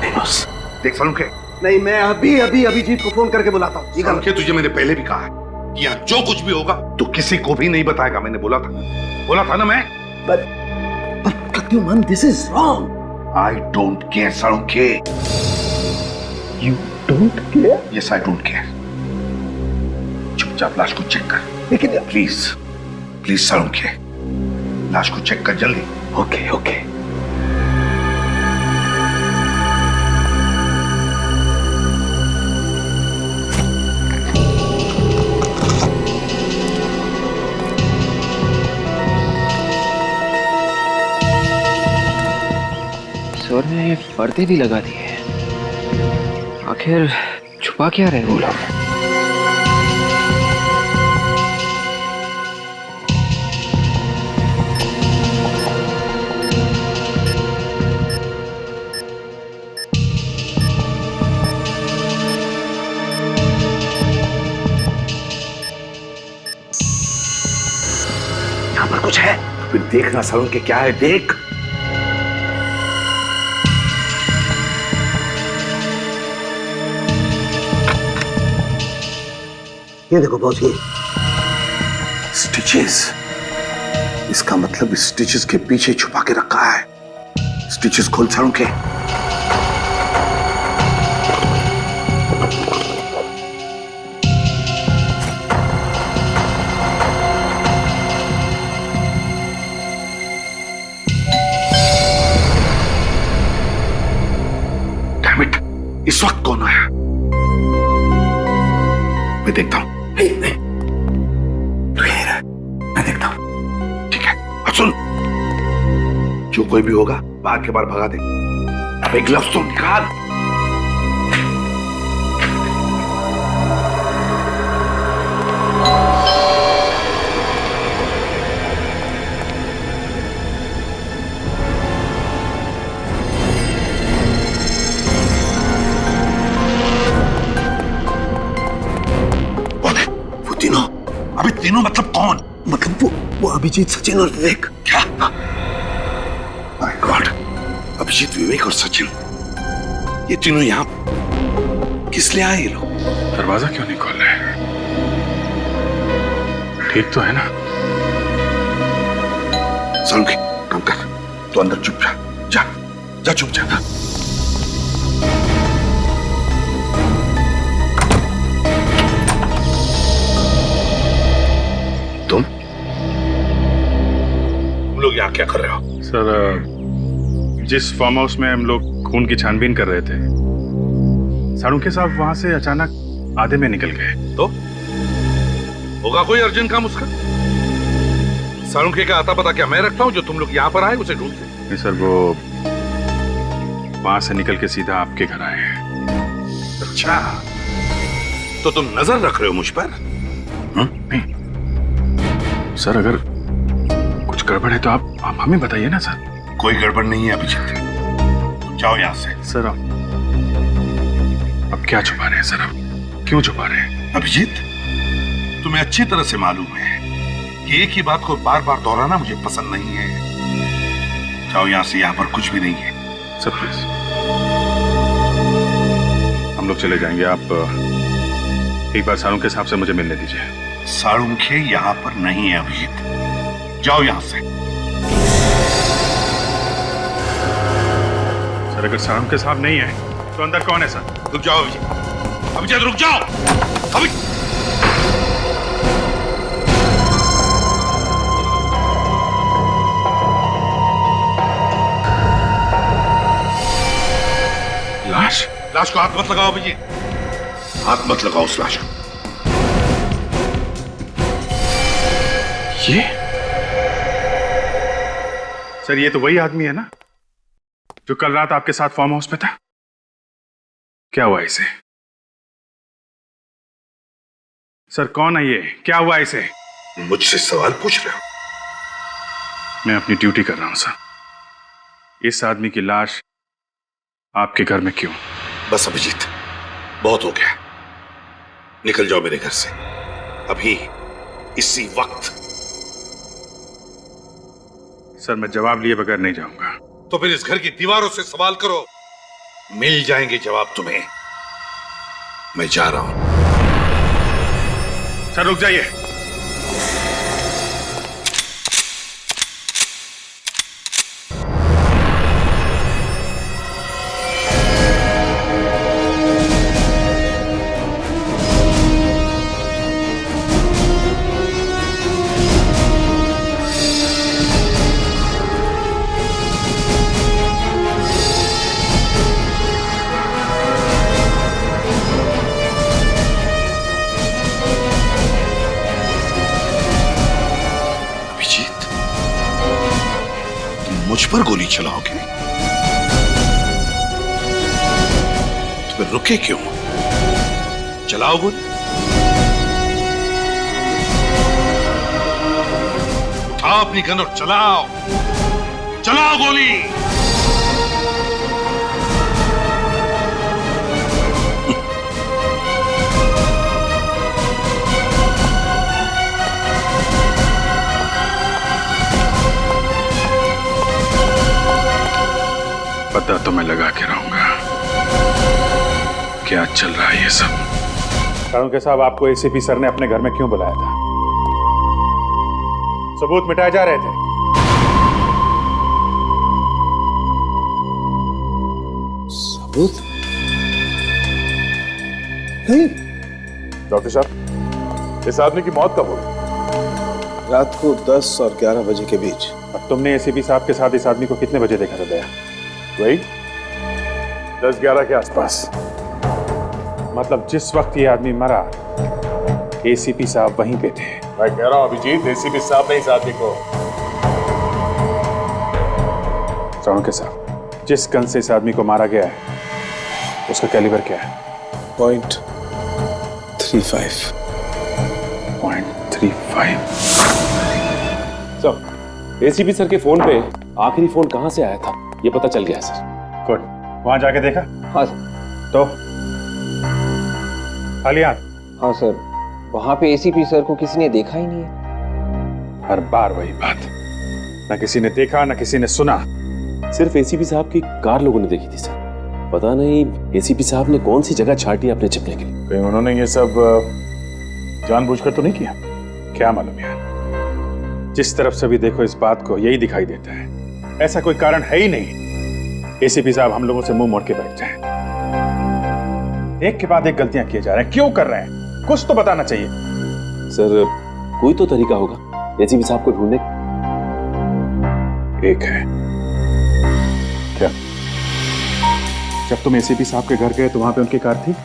S15: नहीं बॉस।
S11: देख सालुंखे,
S15: नहीं, मैं अभी अभी अभिजीत को फोन करके बुलाता हूँ।
S11: सालुंखे, तुझे मैंने पहले भी कहा है कि यहाँ जो कुछ भी होगा तू किसी को भी नहीं बताएगा। मैंने बोला था ना मैं।
S15: But Pradyuman, this is wrong.
S11: I don't care, Salunkhe.
S15: You don't care?
S11: Yes, I don't care. चुपचाप लाश को चेक कर।
S15: लेकिन
S11: प्लीज सालुंखे, लाश को चेक कर जल्दी।
S15: Okay okay.
S9: सर ने पर्दे भी लगा दिए, आखिर छुपा क्या रहे वो लोग?
S11: यहाँ पर कुछ है, फिर देखना सालुंखे क्या है, देख।
S15: ये देखो बॉस, ये
S11: स्टिचेस। इसका मतलब स्टिचेस के पीछे छुपा के रखा है। स्टिचेस खोल सालुंखे। Damn it, इस वक्त कौन आया? मैं देखता हूं। नहीं, तू यहीं रह, मैं देखता हूं। ठीक है, अब सुन, जो कोई भी होगा बाहर के बाहर भगा दे। अब एक ग्लव्स तो निकाल। अभी तीनों मतलब कौन?
S15: मतलब वो अभिजीत, सचिन और विवेक।
S11: क्या? माय गॉड, अभिजीत, विवेक और सचिन, ये तीनों यहाँ किस लिए आए ये लोग?
S12: दरवाजा क्यों नहीं खोल रहे? ठीक तो है ना?
S11: सालुंखे, काम कर, तू अंदर चुप जा, जा चुप जा। तुम लोग यहाँ क्या कर रहे हो?
S12: सर, जिस फार्म हाउस में हम लोग खून की छानबीन कर रहे थे, सालुंखे साहब वहां से अचानक आधे में निकल गए।
S11: तो होगा कोई अर्जेंट काम उसका? सालुंखे का आता पता क्या मैं रखता हूँ जो तुम लोग यहाँ पर आए उसे ढूंढते?
S12: नहीं सर, वो वहां से निकल के सीधा आपके घर आए हैं।
S11: अच्छा, तो तुम नजर रख रहे हो मुझ पर?
S12: नहीं सर, अगर कुछ गड़बड़ है तो आप हमें बताइए ना सर।
S11: कोई गड़बड़ नहीं है अभिजीत, जाओ यहाँ से।
S12: सर अब क्या छुपा रहे हैं सर? अब क्यों छुपा रहे हैं?
S11: अभिजीत, तुम्हें अच्छी तरह से मालूम है कि एक ही बात को बार बार दोहराना मुझे पसंद नहीं है। जाओ यहाँ से, यहाँ पर कुछ भी नहीं है।
S12: सर प्लीज, हम लोग चले जाएंगे। आप एक बार सालुंखे साहब से मुझे मिलने दीजिए।
S11: सालुंखे यहाँ पर नहीं है अभिजीत, जाओ यहाँ से।
S12: सर, अगर सालुंखे साहब नहीं है तो अंदर कौन है सर?
S11: रुक जाओ अभिजीत, अभिजीत रुक जाओ। लाश को हाथ मत लगाओ अभिजीत, हाथ मत लगाओ उस लाश को।
S12: ये सर, ये तो वही आदमी है ना जो कल रात आपके साथ फार्म हाउस पे था? क्या हुआ इसे? सर कौन है ये? क्या हुआ इसे?
S11: मुझसे सवाल पूछ रहे हो?
S12: मैं अपनी ड्यूटी कर रहा हूं सर। इस आदमी की लाश आपके घर में क्यों?
S11: बस अभिजीत, बहुत हो गया। निकल जाओ मेरे घर से अभी, इसी वक्त।
S12: सर मैं जवाब लिए बगैर नहीं जाऊंगा।
S11: तो फिर इस घर की दीवारों से सवाल करो, मिल जाएंगे जवाब तुम्हें। मैं जा रहा हूं।
S12: सर रुक जाइए।
S11: मुझ पर गोली चलाओगे तो फिर रुके क्यों? चलाओ गोली। उठाओ अपनी गन और चलाओ, चलाओ गोली।
S12: पता तो मैं लगा के रहूंगा क्या चल रहा है ये सब। कानूनके साहब, आपको एसीपी सर ने अपने घर में क्यों बुलाया था? सबूत मिटाए जा रहे थे।
S15: सबूत नहीं।
S12: डॉक्टर साहब, इस आदमी की मौत कब हुई?
S15: रात को 10 और 11 बजे के बीच।
S12: और तुमने एसीपी साहब के साथ इस आदमी को कितने बजे देखा था दया? वही 10-11 के आसपास। मतलब जिस वक्त ये आदमी मरा एसीपी साहब वहीं पे थे।
S18: मैं कह रहा हूं अभिजीत, एसीपी साहब ने इस आदमी को।
S12: कानूनके साहब, जिस गन से इस आदमी को मारा गया है उसका कैलिबर क्या है?
S15: .35।
S14: सर, एसीपी सर के फोन पे आखिरी फोन कहां से आया था ये पता चल गया सर।
S12: गुड। वहां जाके देखा?
S9: हाँ सर।
S12: तो खाली हाथ?
S9: हाँ सर, वहां पे एसीपी सर को किसी ने देखा ही नहीं है।
S12: हर बार वही बात, ना किसी ने देखा ना किसी ने सुना।
S14: सिर्फ एसीपी साहब की कार लोगों ने देखी थी सर। पता नहीं एसीपी साहब ने कौन सी जगह छाटी अपने छिपने के लिए।
S12: कहीं उन्होंने ये सब जानबूझकर तो नहीं किया? क्या मालूम यार, जिस तरफ से भी देखो इस बात को यही दिखाई देता है। ऐसा कोई कारण है ही नहीं एसीपी साहब हम लोगों से मुंह मोड़ के बैठ जाएं। एक के बाद एक गलतियां किए जा रहे हैं। क्यों कर रहे हैं? कुछ तो बताना चाहिए।
S14: सर, कोई तो तरीका होगा एसीपी साहब को ढूंढने का।
S12: एक है। क्या? जब तुम एसीपी साहब के घर गए तो वहां पे उनकी कार थी?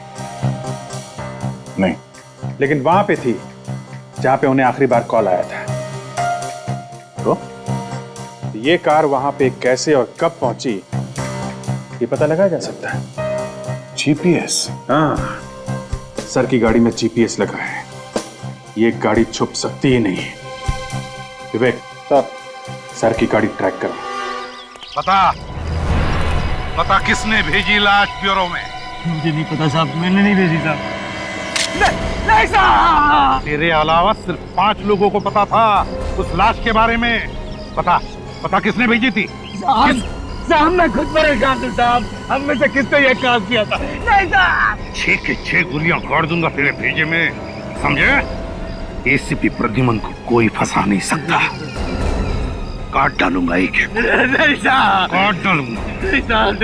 S12: नहीं, लेकिन वहां पे थी जहां पे उन्हें आखिरी बार कॉल आया था। तो ये कार वहां पे कैसे और कब पहुंची ये पता लगाया जा सकता है। जीपीएस? हाँ, सर की गाड़ी में जीपीएस लगा है। ये गाड़ी छुप सकती ही नहीं। विवेक, सर की गाड़ी ट्रैक करो। बता किसने भेजी लाश ब्यूरो में?
S17: मुझे नहीं पता साहब, मैंने नहीं भेजी साहब। नहीं साहब।
S12: तेरे अलावा सिर्फ 5 लोगों को पता था उस लाश के बारे में। पता किसने भेजी थी?
S17: साहब मैं खुद परेशान हूँ साहब, हम में से किसने ये काम किया था? नहीं साहब।
S12: 6 के 6 गोलियां गाड़ दूंगा तेरे भेजे में, समझे? एसीपी प्रद्युमन को कोई फंसा नहीं सकता। काट डालूंगा एक।
S17: नहीं साहब।
S12: काट डालूंगा।
S17: नहीं साहब।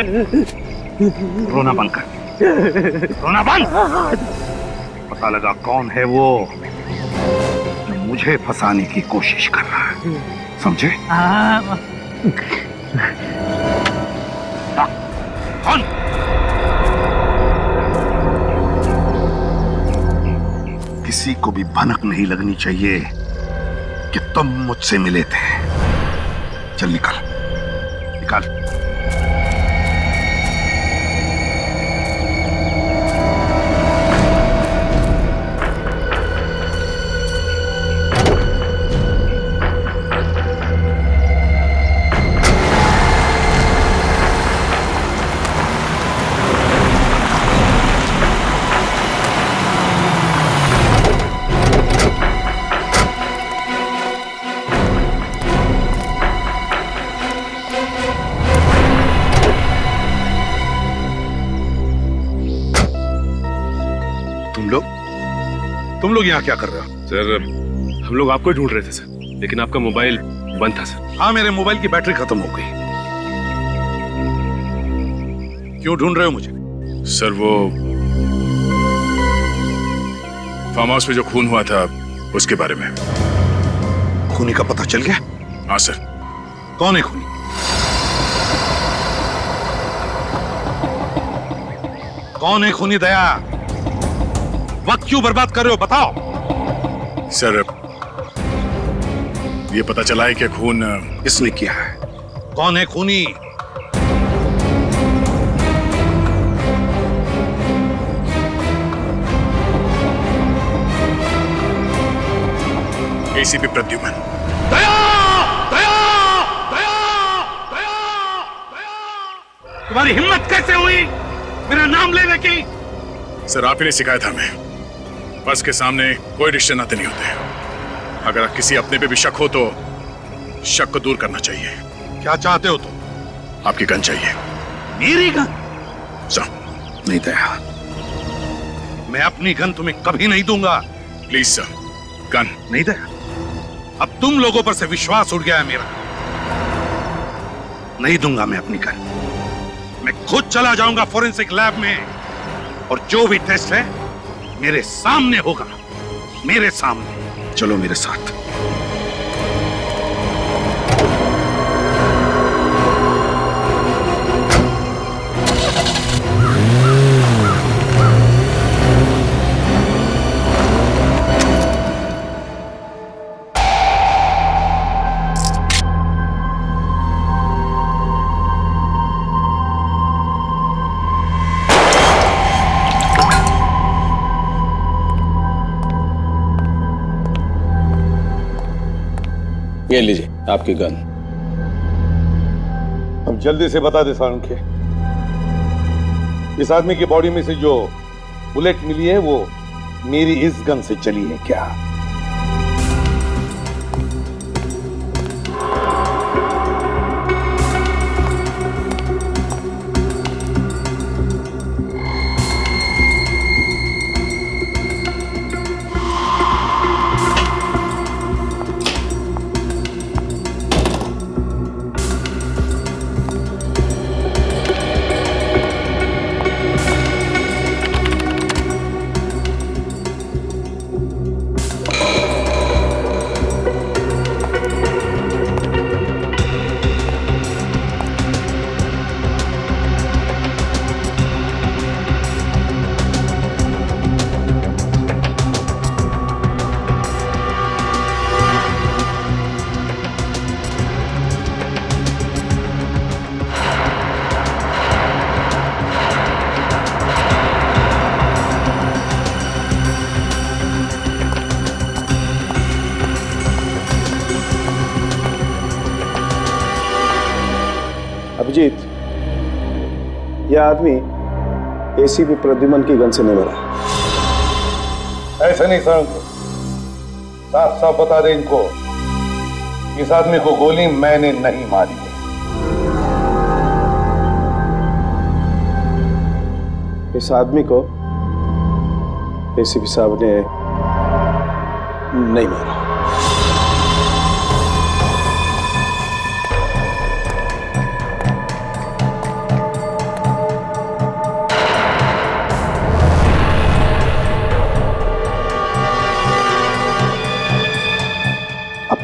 S12: रोना बंद कर, रोना बंद। पता लगा कौन है वो जो मुझे फंसाने की कोशिश कर रहा है, समझे? कौन? किसी को भी भनक नहीं लगनी चाहिए कि तुम मुझसे मिले थे। चल निकल। तुम लोग यहाँ क्या कर रहे हो?
S14: सर हम लोग आपको ही ढूंढ रहे थे सर, लेकिन आपका मोबाइल बंद था सर।
S12: हाँ, मेरे मोबाइल की बैटरी खत्म हो गई। क्यों ढूंढ रहे हो मुझे?
S14: सर वो फार्म हाउस पे जो खून हुआ था उसके बारे में।
S12: खूनी का पता चल गया?
S14: हाँ सर।
S12: कौन है खूनी? कौन है खूनी दया? वक्त क्यों बर्बाद कर रहे हो, बताओ।
S14: सर ये पता चला है कि खून
S12: किसने किया है? कौन है खूनी?
S14: एसीपी प्रद्युमन।
S12: दया! दया! दया! दया! तुम्हारी हिम्मत कैसे हुई मेरा नाम लेने की?
S14: सर आप ही ने सिखाया था हमें, फर्ज के सामने कोई रिश्ते नाते नहीं होते। अगर किसी अपने पे भी शक हो तो शक को दूर करना चाहिए।
S12: क्या चाहते हो तुम?
S14: आपकी गन चाहिए।
S12: मेरी गन?
S14: सर
S12: नहीं दया, मैं अपनी गन तुम्हें कभी नहीं दूंगा।
S14: प्लीज सर, गन
S12: नहीं दया। अब तुम लोगों पर से विश्वास उड़ गया है मेरा। नहीं दूंगा मैं अपनी गन। मैं खुद चला जाऊंगा फोरेंसिक लैब में, और जो भी टेस्ट है मेरे सामने होगा, मेरे सामने। चलो मेरे साथ।
S3: ये लीजिए आपकी गन।
S11: अब जल्दी से बता दे सारंखे, इस आदमी की बॉडी में से जो बुलेट मिली है वो मेरी इस गन से चली है क्या?
S15: अभिजीत, यह आदमी एसीपी प्रद्युमन की गन से नहीं मरा।
S11: ऐसा नहीं सारंखे, साफ साफ बता दे इनको, इस आदमी को गोली मैंने नहीं मारी है।
S15: इस आदमी को एसीपी साहब ने नहीं मारा।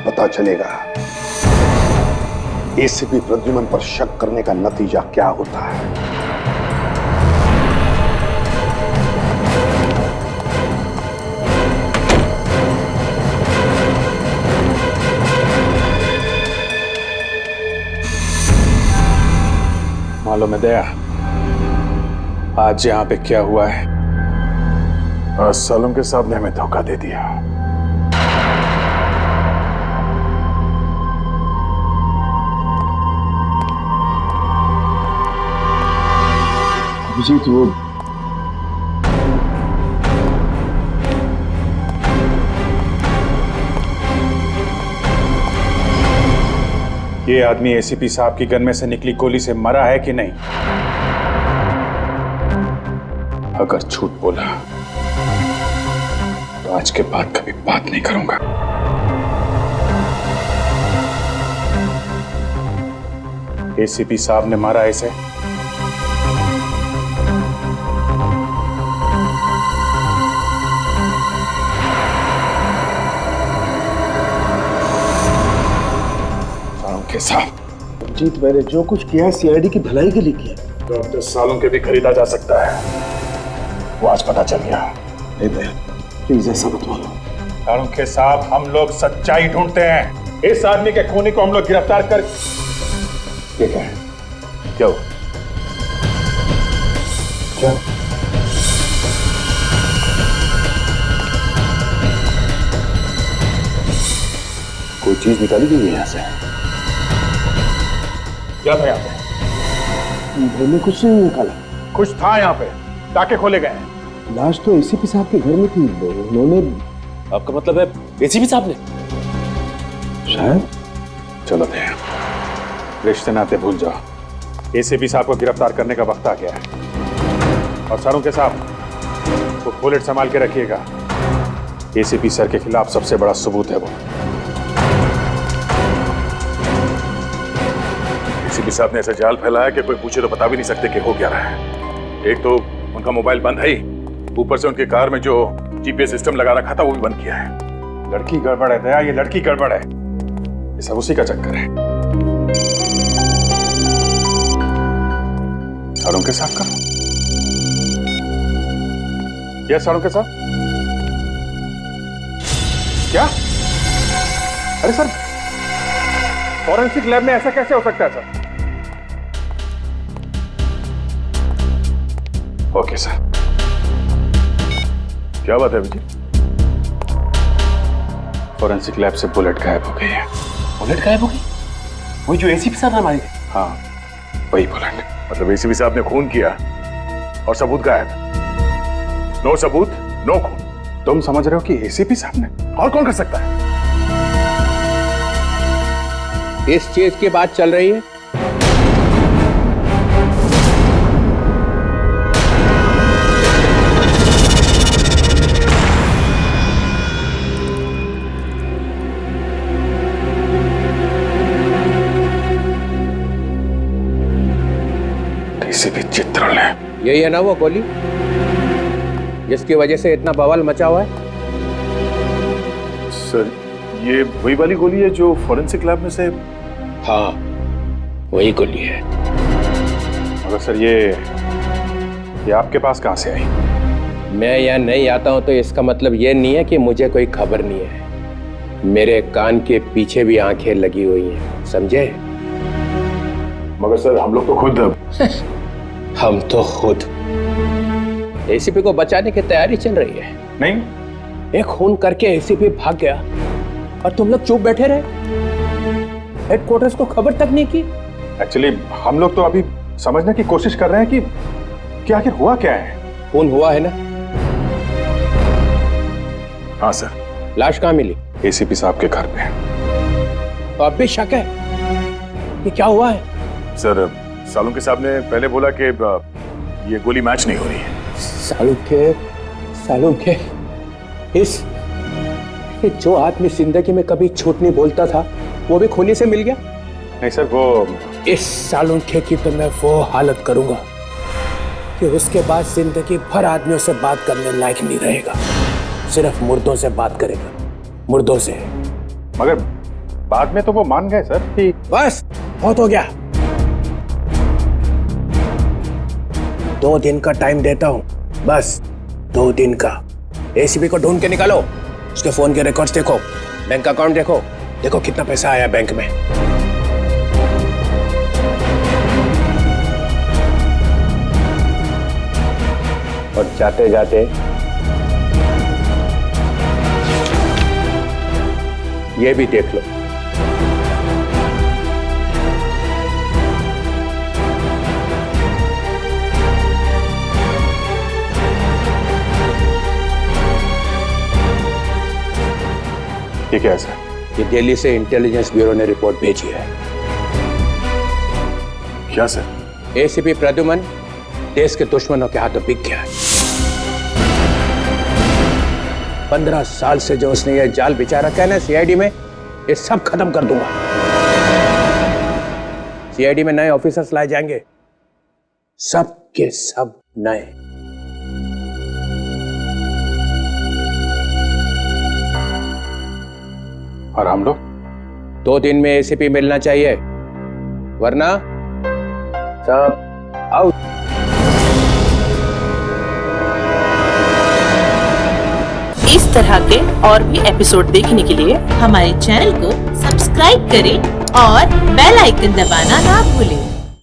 S3: पता चलेगा एसीपी प्रद्युमन पर शक करने का नतीजा क्या होता है।
S15: मालूम है दया, आज यहां पे क्या हुआ है?
S19: आज सालम के साहब ने हमें धोखा दे दिया।
S15: अभिजीत, वो
S19: ये आदमी एसीपी साहब की गन में से निकली गोली से मरा है कि नहीं? अगर झूठ बोला
S12: तो आज के बाद कभी बात नहीं करूंगा। एसीपी साहब ने मारा ऐसे? के साहब,
S15: जीत, मैंने जो कुछ किया सीआईडी की भलाई के लिए किया।
S12: तो अब 10 सालों के भी खरीदा जा सकता है, वो आज पता चल गया।
S15: नहीं भैया, प्लीज ऐसा मत बोलो।
S12: सालों के साहब, हम लोग सच्चाई ढूंढते हैं। इस आदमी के खूनी को हम लोग गिरफ्तार कर। ये क्या है? क्या हुआ? क्या?
S15: कोई चीज निकाली गई है यहाँ से?
S12: क्या था यहाँ पे?
S15: घर में कुछ नहीं निकाला।
S12: कुछ था यहाँ पे, टाके खोले गए।
S15: लाश तो एसीपी साहब के घर में थी, उन्होंने।
S14: आपका मतलब है एसीपी साहब ने?
S15: शायद।
S12: चलो भैया, रिश्ते नाते भूल जाओ। एसीपी साहब को गिरफ्तार करने का वक्त आ गया है। और सरों के साहब वो बुलेट संभाल के रखिएगा। एसीपी सर के खिलाफ सबसे बड़ा सबूत है वो। एसीपी साहब ने ऐसा जाल फैलाया कि कोई पूछे तो बता भी नहीं सकते कि हो क्या रहा है। एक तो उनका मोबाइल बंद है ही, ऊपर से उनकी कार में जो जीपीएस सिस्टम लगा रखा था वो भी बंद किया है। लड़की गड़बड़ है दया, ये लड़की गड़बड़ है। ये सब उसी का चक्कर है। सारों के साथ का यह सारों के साथ क्या? अरे सर, फॉरेंसिक लैब में ऐसा कैसे हो सकता है सर? Okay sir. क्या बात है विजय? फॉरेंसिक लैब से बुलेट गायब हो गई है।
S14: बुलेट गायब हो गई? वही जो एसीपी साहब ने मारी?
S12: हाँ, वही बुलेट। मतलब एसीपी साहब ने खून किया और सबूत गायब। नो सबूत, नो खून। तुम समझ रहे हो कि एसीपी साहब ने? और कौन कर सकता है?
S21: इस चीज की बात चल रही है।
S12: एसीपी चित्रण ने।
S21: यही है ना वो गोली जिसकी वजह से इतना बवाल मचा हुआ है?
S12: सर, ये वही वाली गोली है जो फॉरेंसिक लैब में से?
S21: हाँ, वही गोली है।
S12: मगर सर, ये आपके पास कहां से आई?
S21: मैं यहाँ नहीं आता हूँ तो इसका मतलब ये नहीं है कि मुझे कोई खबर नहीं है। मेरे कान के पीछे भी आंखें लगी हुई हैं, समझे?
S12: मगर सर, हम लोग तो खुद
S21: हम तो खुद एसीपी को बचाने की तैयारी चल रही है।
S12: नहीं,
S21: एक खून करके एसीपी भाग गया और तुम लोग चुप बैठे रहे, हेडक्वार्टर्स को खबर तक नहीं की।
S12: एक्चुअली हम लोग तो अभी समझने की कोशिश कर रहे हैं कि आखिर हुआ क्या है।
S21: खून हुआ है ना?
S12: हाँ सर।
S21: लाश कहाँ मिली?
S12: एसीपी साहब के घर पे।
S21: तो अब भी शक है कि क्या हुआ है?
S12: सर, सालुंके साहब ने पहले बोला कि ये गोली मैच नहीं हो रही है।
S21: सालुंके, इस जो आदमी जिंदगी में कभी झूठ नहीं बोलता था वो भी खूनी से मिल गया?
S12: नहीं सर, वो
S21: इस सालुंके की तो मैं वो हालत करूंगा कि उसके बाद जिंदगी भर आदमियों से बात करने लायक नहीं रहेगा। सिर्फ मुर्दों से बात करेगा, मुर्दों से।
S12: मगर बाद में तो वो मान गए सर कि
S21: बस बहुत हो गया। 2 दिन का टाइम देता हूं, बस 2 दिन का। एसीपी को ढूंढ के निकालो, उसके फोन के रिकॉर्ड्स देखो, बैंक अकाउंट देखो, देखो कितना पैसा आया बैंक में। और जाते जाते ये भी देख लो।
S12: ये क्या है सर?
S21: ये दिल्ली से इंटेलिजेंस ब्यूरो ने रिपोर्ट भेजी है।
S12: क्या सर?
S21: एसीपी प्रद्युमन देश के दुश्मनों के हाथों बिक गया है। 15 साल से जो उसने ये जाल बिछा रखा है ना सीआईडी में, ये सब खत्म कर दूंगा। सीआईडी में नए ऑफिसर्स लाए जाएंगे, सब के सब नए।
S19: और हम लोग
S21: 2 दिन में एसीपी मिलना चाहिए, वरना सब आउट।
S1: इस तरह के और भी एपिसोड देखने के लिए हमारे चैनल को सब्सक्राइब करें और बेल आइकन दबाना ना भूलें।